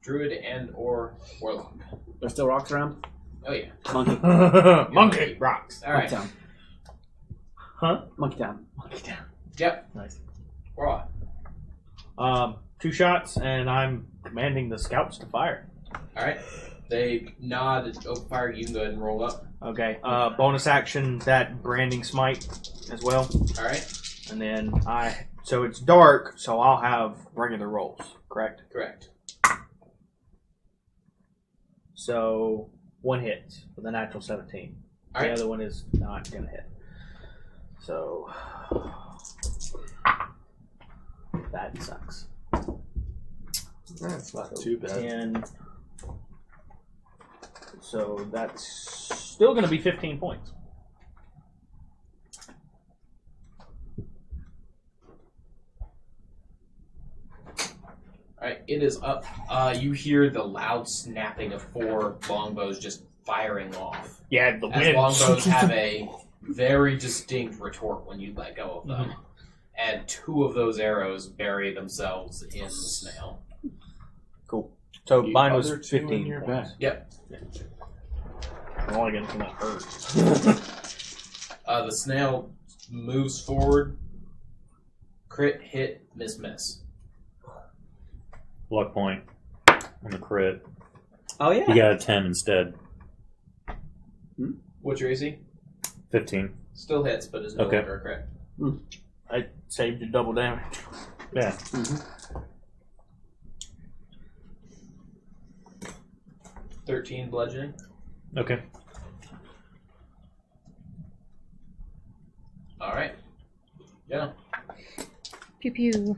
Druid and or warlock. There's still rocks around? Oh yeah. Monkey. Monkey rocks. Alright. Monkey town. Huh? Monkey town. Monkey down. Yep. Nice. Warlock. 2 shots, and I'm commanding the scouts to fire. Alright. They nod and open fire. You can go ahead and roll up. Okay. Bonus action, that branding smite as well. Alright. And then so it's dark, so I'll have regular rolls, correct? Correct. So 1 hit with a natural 17. The Alright. other one is not gonna hit. So that sucks. That's not too bad. 10. So that's still gonna be 15 points. Alright, it is up. You hear the loud snapping of 4 longbows just firing off. Yeah, the As longbows have a very distinct retort when you let go of them. And 2 of those arrows bury themselves in the snail. Cool. So The mine was other 2 in 15 your points. back. Yep. I'm only gonna come out hurt. The snail moves forward. Crit, hit, miss. Luck point on the crit. Oh, yeah. You got a 10 instead. What's your AC? 15. Still hits, but is no Okay. longer a crit. I saved you double damage. Yeah. 13 bludgeoning. Okay. Alright. Yeah. Pew pew.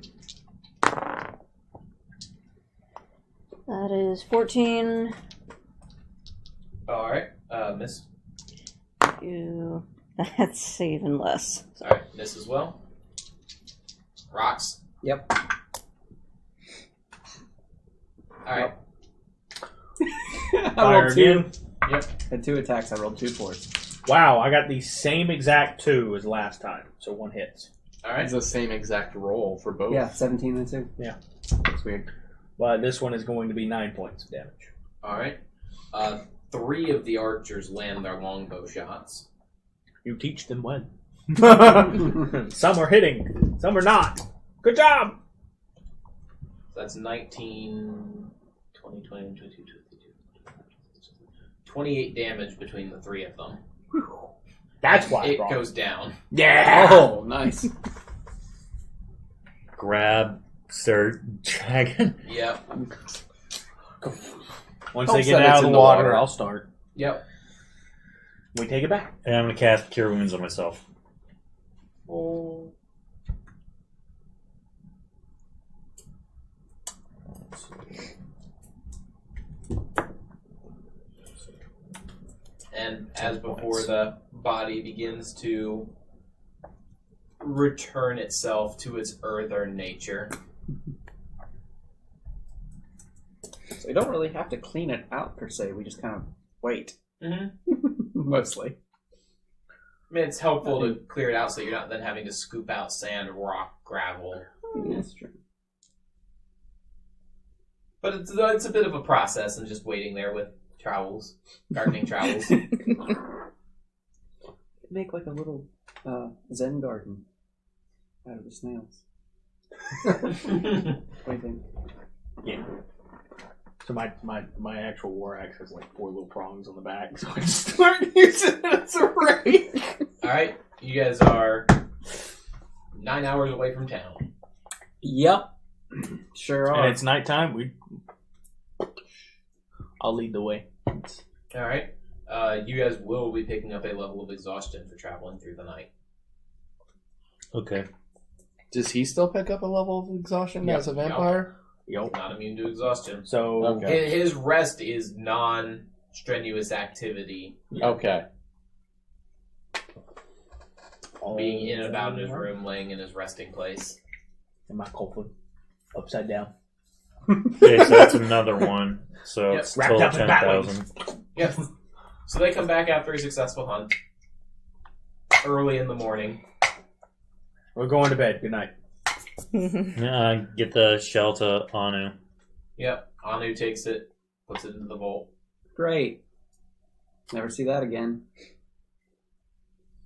That is 14. Alright. Miss. Pew. That's even less. Alright, miss as well. Rocks. Yep. Alright. I Fire rolled 2. again. Had 2 attacks. I rolled 2 4s. Wow, I got the same exact 2 as last time. So 1 hits. Alright. It's the same exact roll for both. Yeah, 17 and 2. Yeah. That's weird. But this one is going to be 9 points of damage. All right. 3 of the archers land their longbow shots. You teach them when. Some are hitting, some are not. Good job! That's 19, 20, 21, 22, 23, 28 damage between the 3 of them. That's why it goes down. Yeah! Oh, nice. Grab Sir Dragon. Yep. Once Don't they set get it out of in the the water, water. I'll start. Yep. We take it back. And I'm going to cast Cure Wounds on myself. Oh. And as before, the body begins to return itself to its earther nature. So we don't really have to clean it out, per se. We just kind of wait. Mm-hmm. Mostly. I mean, it's helpful to clear it out so you're not then having to scoop out sand, rock, gravel. That's true. But it's a bit of a process and just waiting there with trowels, gardening trowels. Make like a little Zen garden out of the snails. What do you think? Yeah. So my actual war axe has like 4 little prongs on the back, so I just start using it as a rake. Alright, you guys are 9 hours away from town. Yep. Sure are. And it's nighttime. I'll lead the way. Alright, you guys will be picking up a level of exhaustion for traveling through the night. Okay. Does he still pick up a level of exhaustion Yep. as a vampire? Yep. Not immune to exhaustion. So Okay. His rest is non-strenuous activity. Okay. Being in and about in his room, laying in his resting place. And my cold upside down. Okay, so that's another one. So Yep. it's Wrapped total up in bat wings. 10,000. Yep. So they come back after a successful hunt. Early in the morning. We're going to bed. Good night. Get the shell to Anu. Yep. Anu takes it, puts it into the vault. Great. Never see that again.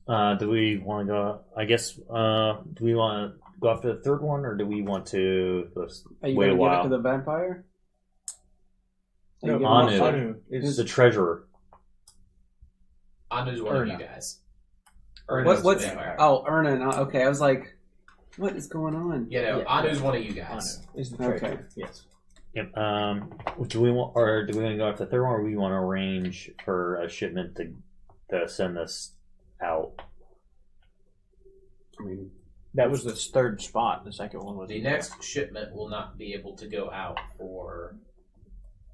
Do we want to go? I guess. Do we want to go after the third one, or do we want to just Are you wait a going to give it while? to the vampire? Are you No, giving it- Anu. is The treasurer. Anu's one of Erna. you guys. What's the vampire. Erna? Okay, I was like, what is going on? Yeah, no, Yeah. Anu's one of you guys. is the Okay. treasurer. Yes. Yep. Do we want, or do we want to go after the third one, or we want to arrange for a shipment to send this out? I mean, That was the third spot. The second one was The next shipment will not be able to go out for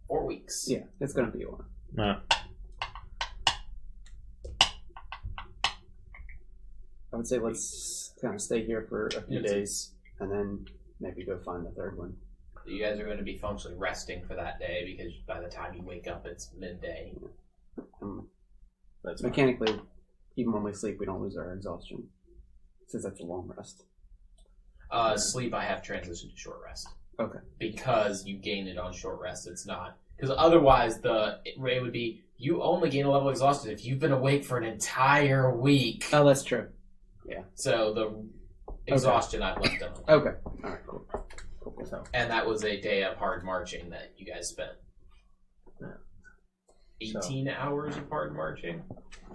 4 weeks. yeah, it's going to be one. No. I would say let's kind of stay here for a few Yes. days and then maybe go find the third one. You guys are going to be functionally resting for that day because by the time you wake up, it's midday. That's fine. Mechanically, even when we sleep, we don't lose our exhaustion. Since that's a long rest. Sleep, I have transitioned to short rest. Okay. Because you gain it on short rest. It's not. Because otherwise, it would be you only gain a level of exhaustion if you've been awake for an entire week. Oh, that's true. So the exhaustion I've left on. Okay. All right, cool. So, And that was a day of hard marching that you guys spent. 18 hours of hard marching?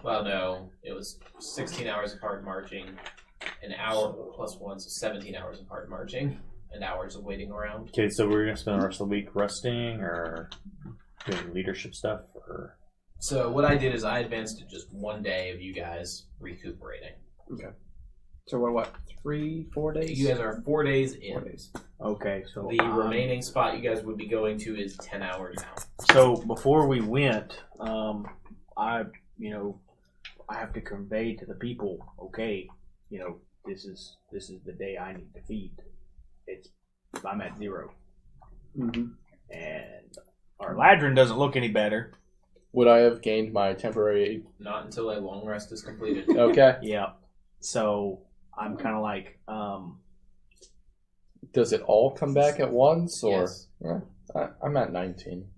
Well, no. It was 16 hours of hard marching, an hour plus 1, so 17 hours of hard marching, and hours of waiting around. Okay, so we're gonna spend the rest of the week resting, or doing leadership stuff, or So what I did is I advanced to just 1 day of you guys recuperating. so we're what? 3-4 days? You guys are 4 days in. 4 days. Okay, so The remaining spot you guys would be going to is 10 hours out. So before we went, I have to convey to the people, okay, this is the day I need to feed. I'm at 0, Mm-hmm. and our Ladrin doesn't look any better. Would I have gained my temporary? Not until a long rest is completed. Okay. Yeah, so I'm kind of like, Does it all come back at once, or Yes. I'm at 19.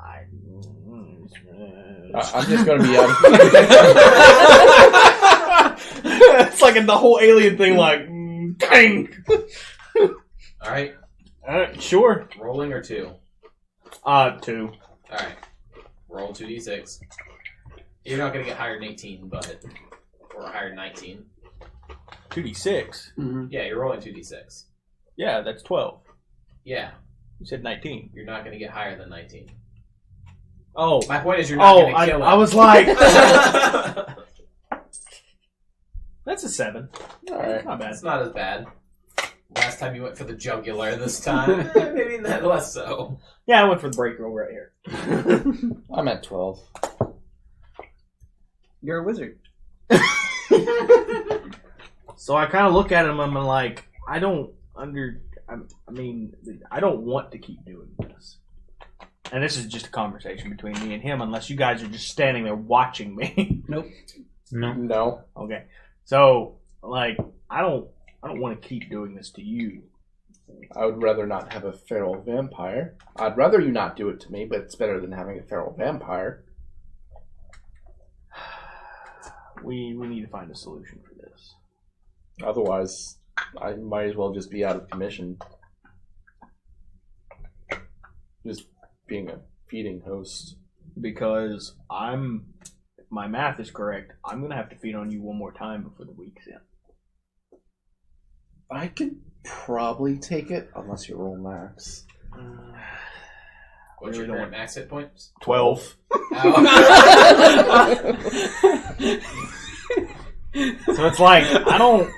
I'm just going to be out. It's like the whole alien thing, like, dang. Alright. Sure. Rolling or 2? 2. Alright. Roll 2d6. You're not going to get higher than 18, but... Or higher than 19. 2d6. Mm-hmm. Yeah, you're rolling 2d6. Yeah, that's 12. Yeah. You said 19. You're not going to get higher than 19. Oh. My point is you're not going to kill him. I was like... That's a 7. Alright. Not bad. It's not as bad. Last time you went for the jugular, this time maybe that less so. Yeah, I went for the break roll right here. I'm at 12. You're a wizard. So I kind of look at him and I'm like, I don't want to keep doing this. And this is just a conversation between me and him, unless you guys are just standing there watching me. Nope. No. Okay. So, like, I don't want to keep doing this to you. I would rather not have a feral vampire. I'd rather you not do it to me, but it's better than having a feral vampire. We need to find a solution for this. Otherwise, I might as well just be out of commission. Just being a feeding host. Because if my math is correct, I'm going to have to feed on you one more time before the week's in. I could probably take it, unless you roll max. What's your current max hit points? 12. So it's like, I don't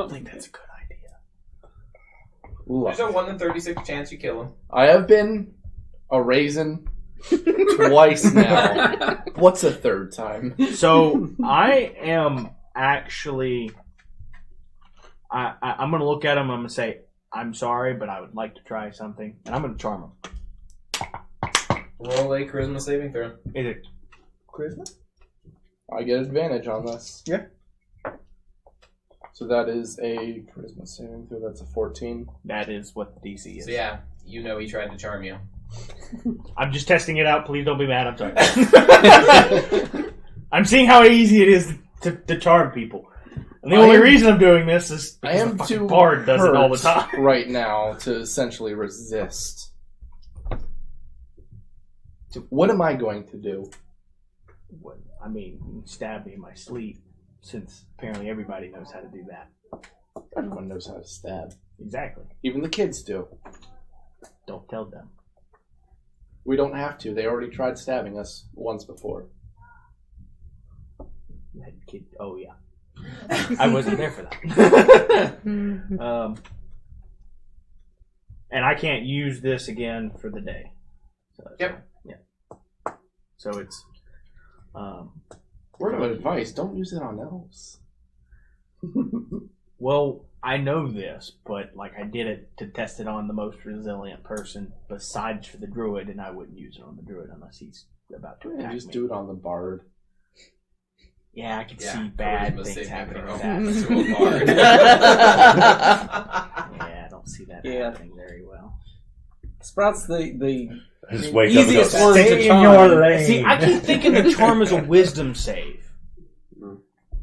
think that's a good idea. There's a 1 in 36 chance you kill him. I have been a raisin twice now. What's a third time? So I am actually... I'm going to look at him. I'm going to say, I'm sorry, but I would like to try something. And I'm going to charm him. Roll a charisma saving throw. Is it charisma? I get advantage on this. Yeah. So that is a charisma saving throw. That's a 14. That is what the DC is. So yeah, you know he tried to charm you. I'm just testing it out. Please don't be mad. I'm sorry. I'm seeing how easy it is to charm people. And the only reason I'm doing this is because the fucking bard does it all the time. Right now to essentially resist. What am I going to do? I mean, you can stab me in my sleep, since apparently everybody knows how to do that. Everyone knows how to stab. Exactly. Even the kids do. Don't tell them. We don't have to. They already tried stabbing us once before. Kid. Oh, yeah. I wasn't there for that. And I can't use this again for the day. So, Yep. Yeah. So it's... Word of advice, don't use it on elves. Well, I know this, but like I did it to test it on the most resilient person besides for the druid, and I wouldn't use it on the druid unless he's about to attack Just me. do it on the bard. Yeah, I could see bad charisma things saving happening throw with that. to a bard. Yeah, I don't see that Yeah. happening very well. Sprout's the Just wake easiest up and go, one to stay in charm. your lane. See, I keep thinking the charm is a wisdom save.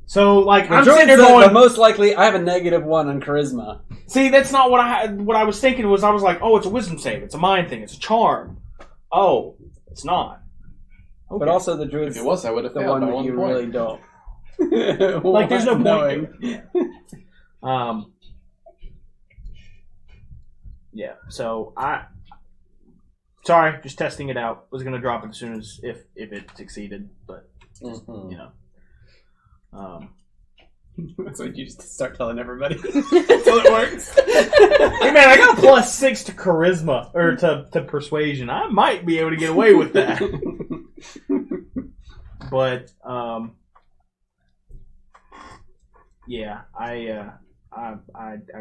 So, like, The I'm druid's sitting there the going, most likely. I have a -1 on charisma. see, that's not what I was thinking was, I was like, oh, it's a wisdom save. It's a mind thing. It's a charm. Oh, it's not. Okay. But also the druid's If it was, I would have the failed one by that 1 you point. really don't. Like, there's no point knowing. to it. Yeah, so sorry, just testing it out. Was going to drop it as soon as, if it succeeded, but, you know. So you just start telling everybody. So it works. Hey man, I got a +6 to charisma, or to persuasion. I might be able to get away with that. But yeah, I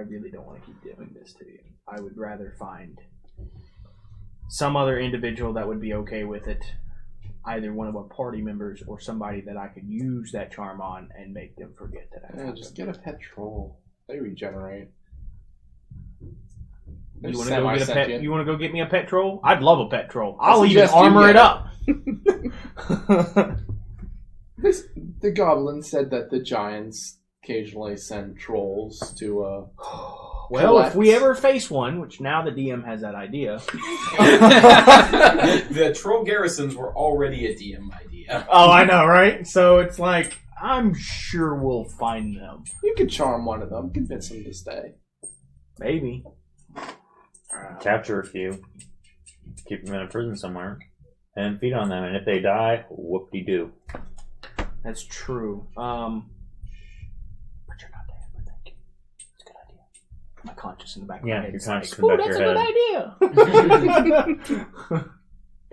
really don't want to keep doing this to you. I would rather find some other individual that would be okay with it. Either one of our party members or somebody that I could use that charm on and make them forget that I Yeah, just get a pet troll. They regenerate. You want to go get a pet? Semi-sentient. You want to go get me a pet troll? I'd love a pet troll. I'll even suggest you armor it get up. The goblin said that the giants occasionally send trolls to. Well, if we collect. ever face one, which now the DM has that idea. The troll garrisons were already a DM idea. Oh, I know, right? So it's like, I'm sure we'll find them. You could charm one of them, convince them to stay. Maybe. Capture a few, keep them in a prison somewhere, and feed on them. And if they die, whoop-de-doo. That's true. But you're not dead, but thank you. It's a good idea. My conscience in the back of my Yeah, head. your is conscience like, in the back of that's your a good idea.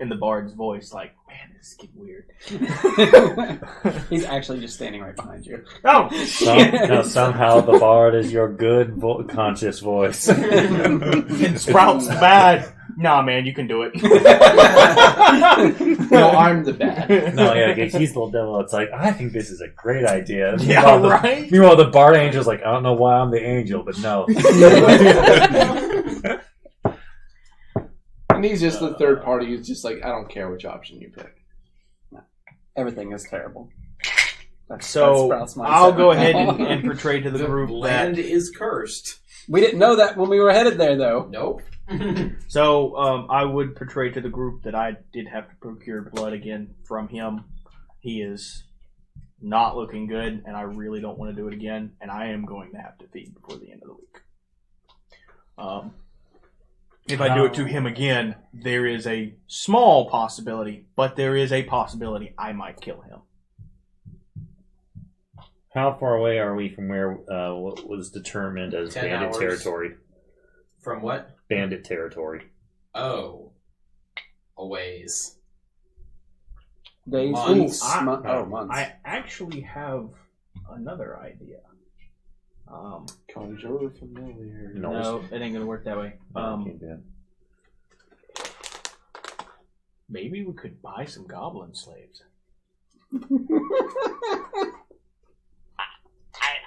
In the bard's voice, like, man, this is getting weird. He's actually just standing right behind you. Oh! Somehow the bard is your good conscious voice. And Sprout's bad. Nah, man, you can do it. No, I'm the bad. No, yeah, he's the little devil. It's like, I think this is a great idea. Yeah, Meanwhile, right? Meanwhile, the bard angel's like, I don't know why I'm the angel, but no. And he's just the third party who's just like, I don't care which option you pick. Everything is terrible. That's So, Sprout's mindset. I'll go ahead and portray to the The group land that... is cursed. We didn't know that when we were headed there, though. Nope. So, I would portray to the group that I did have to procure blood again from him. He is not looking good, and I really don't want to do it again, and I am going to have to feed before the end of the week. If I do it to him again, there is a small possibility, but there is a possibility I might kill him. How far away are we from where what was determined as 10 bandit hours. territory? From what? Bandit territory. Oh. A ways. Days, Months. weeks, I- months. I actually have another idea. Conjure familiar. No, it ain't gonna work that way. Can't do it. Maybe we could buy some goblin slaves.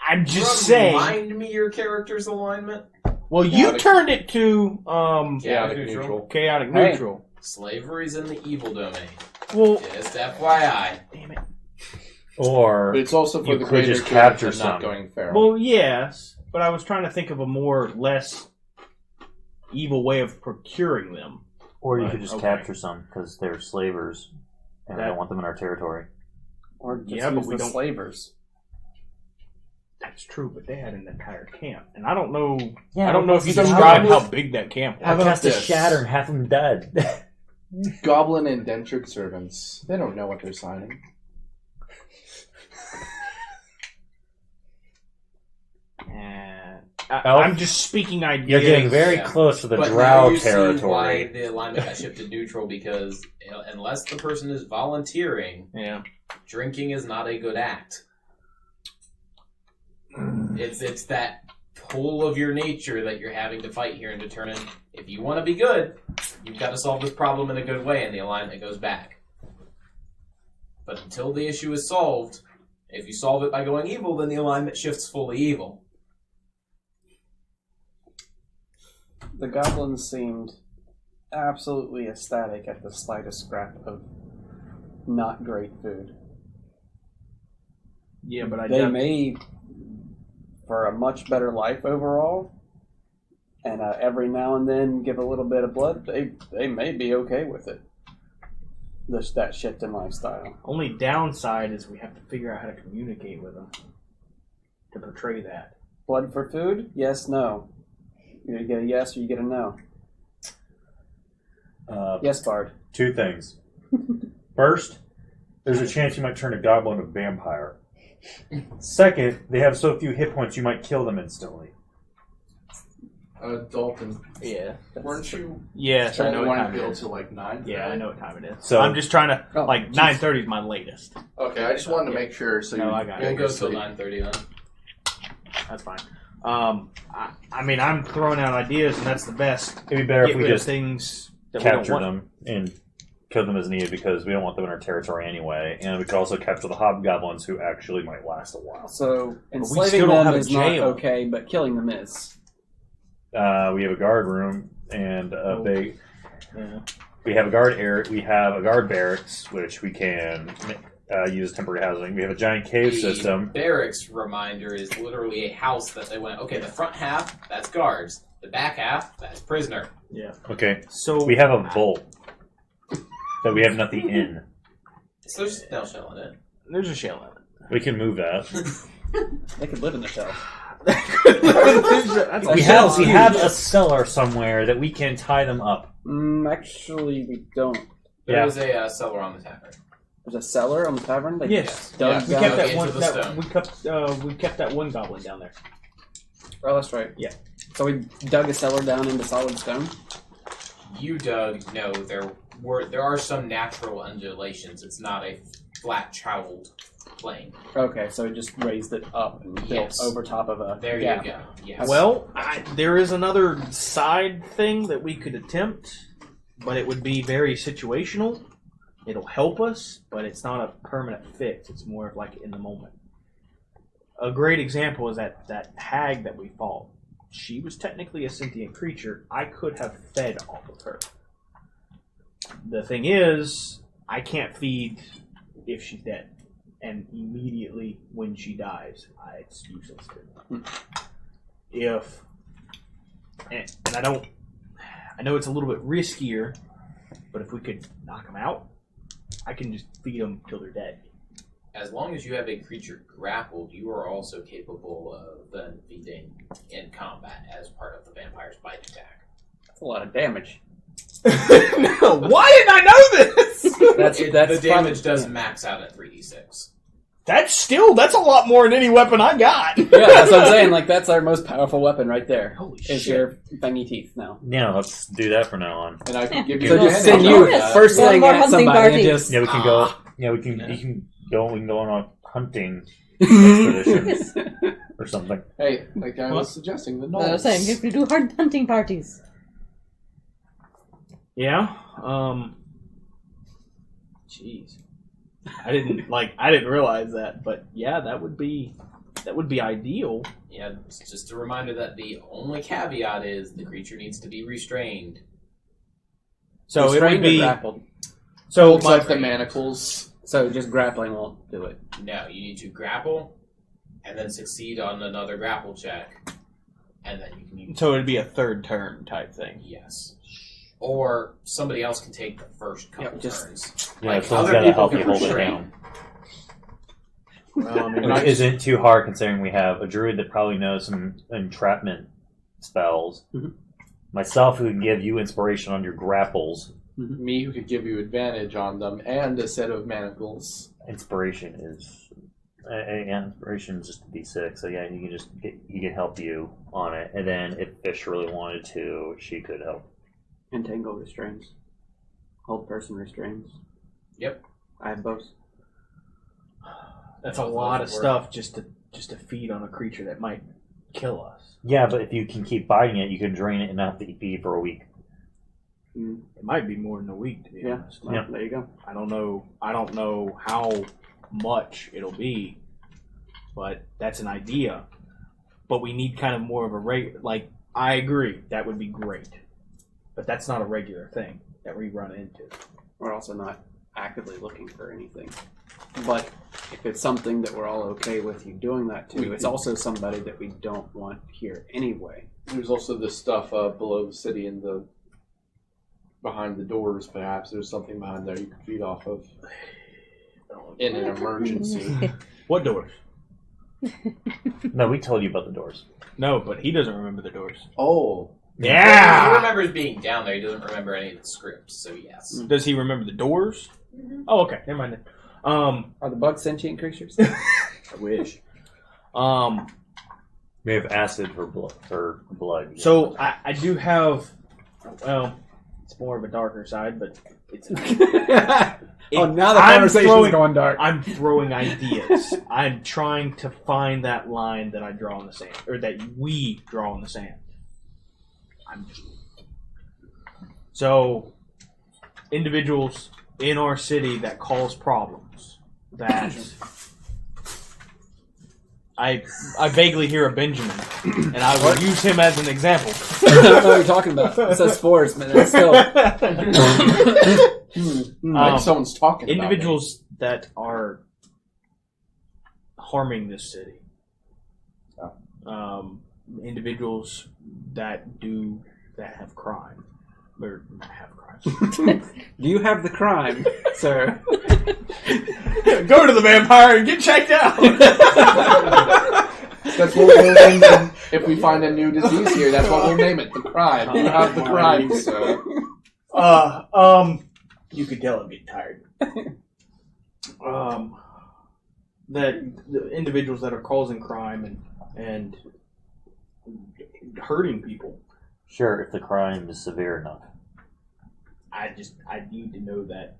I'm just saying. Remind me your character's alignment. Well, you Chaotic. turned it to Chaotic neutral. chaotic Hey. neutral. Slavery's in the evil domain. Well, Just FYI. damn it. Or But it's also for You the could greater just good capture of not some. going feral. Well, yes, but I was trying to think of a less evil way of procuring them. Or you Right, could just okay. capture some because they're slavers and we That- don't want them in our territory. or just Yeah, but use we the don't- slavers. That's true, but they had an entire camp, and I don't know. Yeah, I don't know if you so described how- how big that camp was. How about Cast a this? shatter and half them dead. Goblin indentured servants. They don't know what they're signing. I'm just speaking ideas. You're getting very Yeah. close to the But now drow you see why territory. the alignment got shifted neutral, because unless the person is volunteering, Yeah. drinking is not a good act. It's that pull of your nature that you're having to fight here and determine if you want to be good, you've got to solve this problem in a good way, and the alignment goes back. But until the issue is solved, if you solve it by going evil, then the alignment shifts fully evil. The goblins seemed absolutely ecstatic at the slightest scrap of not great food. Yeah, but They may, for a much better life overall, and every now and then give a little bit of blood, they may be okay with it. That shift in lifestyle. only downside is we have to figure out how to communicate with them to portray that. Blood for food? Yes, no. You get a yes or you get a no. Yes, Bard. Two things. First, there's a chance you might turn a goblin to vampire. Second, they have so few hit points you might kill them instantly. Dalton, Yeah. weren't you Yes, I only know what wanting time to it build is. to like 9? Yeah, I know what time it is. So- I'm just trying to Oh, like jeez. 9:30 is my latest. Okay, I just wanted to make sure. So No, you I got it. We'll go go to till sleep. 9:30 then. That's fine. I mean, I'm throwing out ideas, and that's the best. It'd be better Get if we rid of just things that we don't captured want. them and killed them as needed because we don't want them in our territory anyway. And we could also capture the hobgoblins who actually might last a while. So still enslaving don't them have a is not jail. okay, but killing them is. we have a guard room and a big. Yeah. We have a guard area. We have a guard barracks, which we can use temporary housing. We have a giant cave system. Barracks reminder is literally a house that they went. Okay, the front half that's guards. The back half that's prisoner. Yeah. Okay, So we have a vault that we have nothing in. So there's no shell in it. there's a shell in it. We can move that. They could live in the shell. That's We have a cellar somewhere that we can tie them up. Actually, we don't. There is a cellar on the tavern. There's a cellar on the tavern. They Yes. dug We down- kept that into one. the stone. We kept that one goblin down there. Oh, that's right. Yeah. So we dug a cellar down into solid stone. You dug. No, there are some natural undulations. It's not a flat chowled plain. Okay, so we just raised it up and built Yes. over top of a. There gap. you go. Yes. Well, there is another side thing that we could attempt, but it would be very situational. It'll help us, but it's not a permanent fix. It's more of like in the moment. A great example is that hag that we fought. She was technically a sentient creature. I could have fed off of her. The thing is, I can't feed if she's dead. And immediately when she dies, it's useless to me. And I know it's a little bit riskier, but if we could knock them out, I can just feed them till they're dead. as long as you have a creature grappled, you are also capable of then feeding in combat as part of the vampire's bite attack. That's a lot of damage. No, why didn't I know this? That's The probably- damage does max out at 3d6. That's a lot more than any weapon I got. Yeah, that's what I'm saying. Like, that's our most powerful weapon right there. Holy Is shit. your fangy teeth now. Yeah, let's do that from now on. And I can give you. So a just hand send on you that. first One thing more at hunting somebody party. and just. Yeah, we can go. Yeah, we can. You can go. We can go on a hunting expedition or something. Hey, like I was suggesting, the I was knolls. saying, if you do hard hunting parties. Yeah. Jeez. I didn't realize that, but yeah, that would be ideal. Yeah, it's just a reminder that the only caveat is the creature needs to be restrained. So it would Restrained or be grappled. so Looks like the manacles. So just grappling won't do it. No, you need to grapple and then succeed on another grapple check, and then you can use so it'd be a third turn type thing. yes. Or somebody else can take the first couple just- turns. Yeah, Like, someone's other got to people help can you hold it restrain. down. Well, I mean, Which isn't too hard considering we have a druid that probably knows some entrapment spells. Mhm. Myself, who can give you inspiration on your grapples. Me, who could give you advantage on them, and a set of manacles. Inspiration is inspiration is just a d6. So yeah, he can help you on it. And then if Fish really wanted to, she could help. Entangle restrains. Hold person restrains. Yep. I have both. that's a lot of stuff just to feed on a creature that might kill us. Yeah, but if you can keep fighting it, you can drain it and not have to feed for a week. It might be more than a week, to be Yeah. honest. Well, Yeah. there you go. I don't know how much it'll be, but that's an idea. But we need kind of more of a I agree, that would be great. But that's not a regular thing that we run into. We're also not actively looking for anything. But if it's something that we're all okay with you doing that to, it's also somebody that we don't want here anyway. There's also the stuff below the city and behind the doors. Perhaps there's something behind there you could feed off of in an emergency. What doors? No, we told you about the doors. No, but he doesn't remember the doors. Oh, He Yeah! remembers being down there. He doesn't remember any of the scripts, so yes. Does he remember the doors? Oh, okay. Never mind then. Are the bugs sentient creatures? I wish. We have acid for blood. So I do have, well, it's more of a darker side, but it's. Oh, now the I'm conversation's throwing- going dark. I'm throwing ideas. I'm trying to find that line that I draw in the sand, or that we draw in the sand. So, individuals in our city that cause problems, that I vaguely hear a Benjamin, and I will use him as an example. I don't know what you're talking about. It says forest, but it's still. Like someone's talking about Individuals that are harming this city. Individuals that have crime. Or not have crimes. Do you have the crime, sir? Go to the vampire and get checked out! That's what we'll name them. If we find a new disease here, that's what we'll name it. The crime. You have the crime, sir. You could tell I'm getting tired. That the individuals that are causing crime and hurting people. Sure, if the crime is severe enough. I need to know that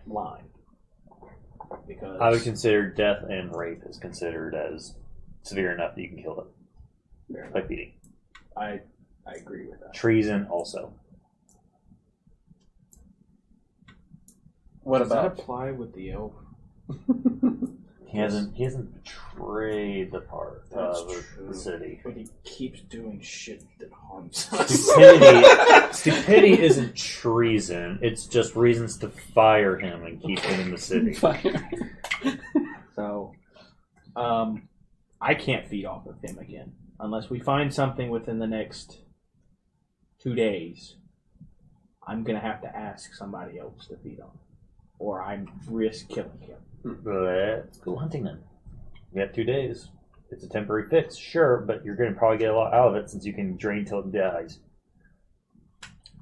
line. Because I would consider death and rape is considered as severe enough that you can kill it. Like beating. I agree with that. Treason also. What Does about? that apply with the elf? He hasn't betrayed the part That's of true. the city. But he keeps doing shit that harms us. Stupidity isn't treason. It's just reasons to fire him and keep him in the city. So, I can't feed off of him again unless we find something within the next 2 days. I'm gonna have to ask somebody else to feed on, or I risk killing him. Let's go hunting then. We have 2 days. It's a temporary fix, sure, but you're going to probably get a lot out of it since you can drain till it dies.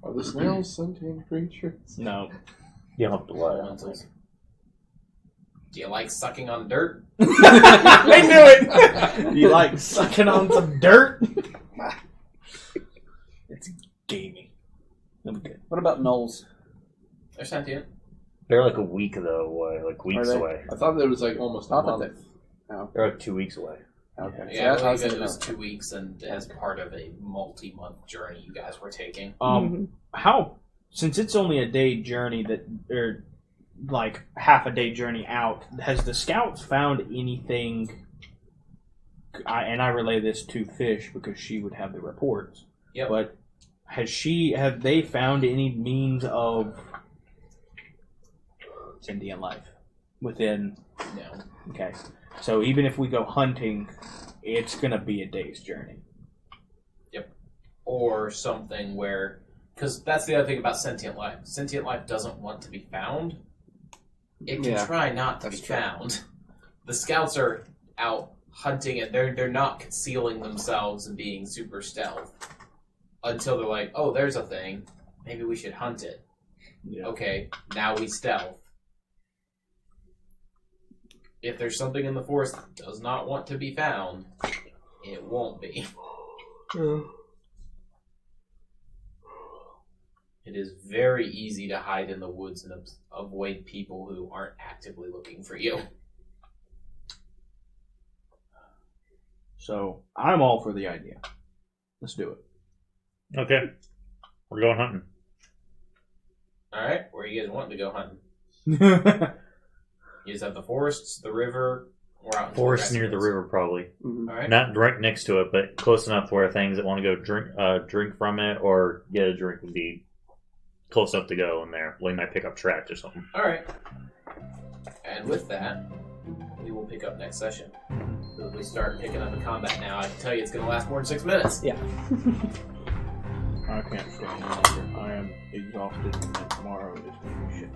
Are the snails sentient creatures? No. You don't have blood, I don't think. Do you like sucking on dirt? I knew it! You like sucking on some dirt? It's gaming. I'm good. What about gnolls? They're sentient. They're like a week though away, like weeks they? away. I thought there was like almost a Not that month. They're like 2 weeks away. Okay. Yeah, I So believe it was that's 2 weeks, and as part of a multi-month journey you guys were taking. How, since it's only a day journey or like half a day journey out, has the scouts found anything? And I relay this to Fish because she would have the reports. Yep. But have they found any means of sentient life within? No. Okay, so even if we go hunting, it's gonna be a day's journey. Yep. Or something where, because that's the other thing about sentient life. Sentient life doesn't want to be found. It can try not to be found. The scouts are out hunting, and they're not concealing themselves and being super stealth until they're like, oh, there's a thing. Maybe we should hunt it. Yeah. Okay, now we stealth. If there's something in the forest that does not want to be found, it won't be. It is very easy to hide in the woods and avoid people who aren't actively looking for you. So I'm all for the idea. Let's do it. Okay. We're going hunting. Alright, where are you guys wanting to go hunting? You just have the forests, the river, or out into Forest the near the grasslands? river, probably. Alright. Not right next to it, but close enough where things that want to go drink from it or get a drink would be close enough to go in there. They might pick up tracks or something. Alright. And with that, we will pick up next session. So if we start picking up a combat now, I can tell you it's going to last more than 6 minutes. Yeah. I can't stay any longer. I am exhausted, and tomorrow is going to be shit.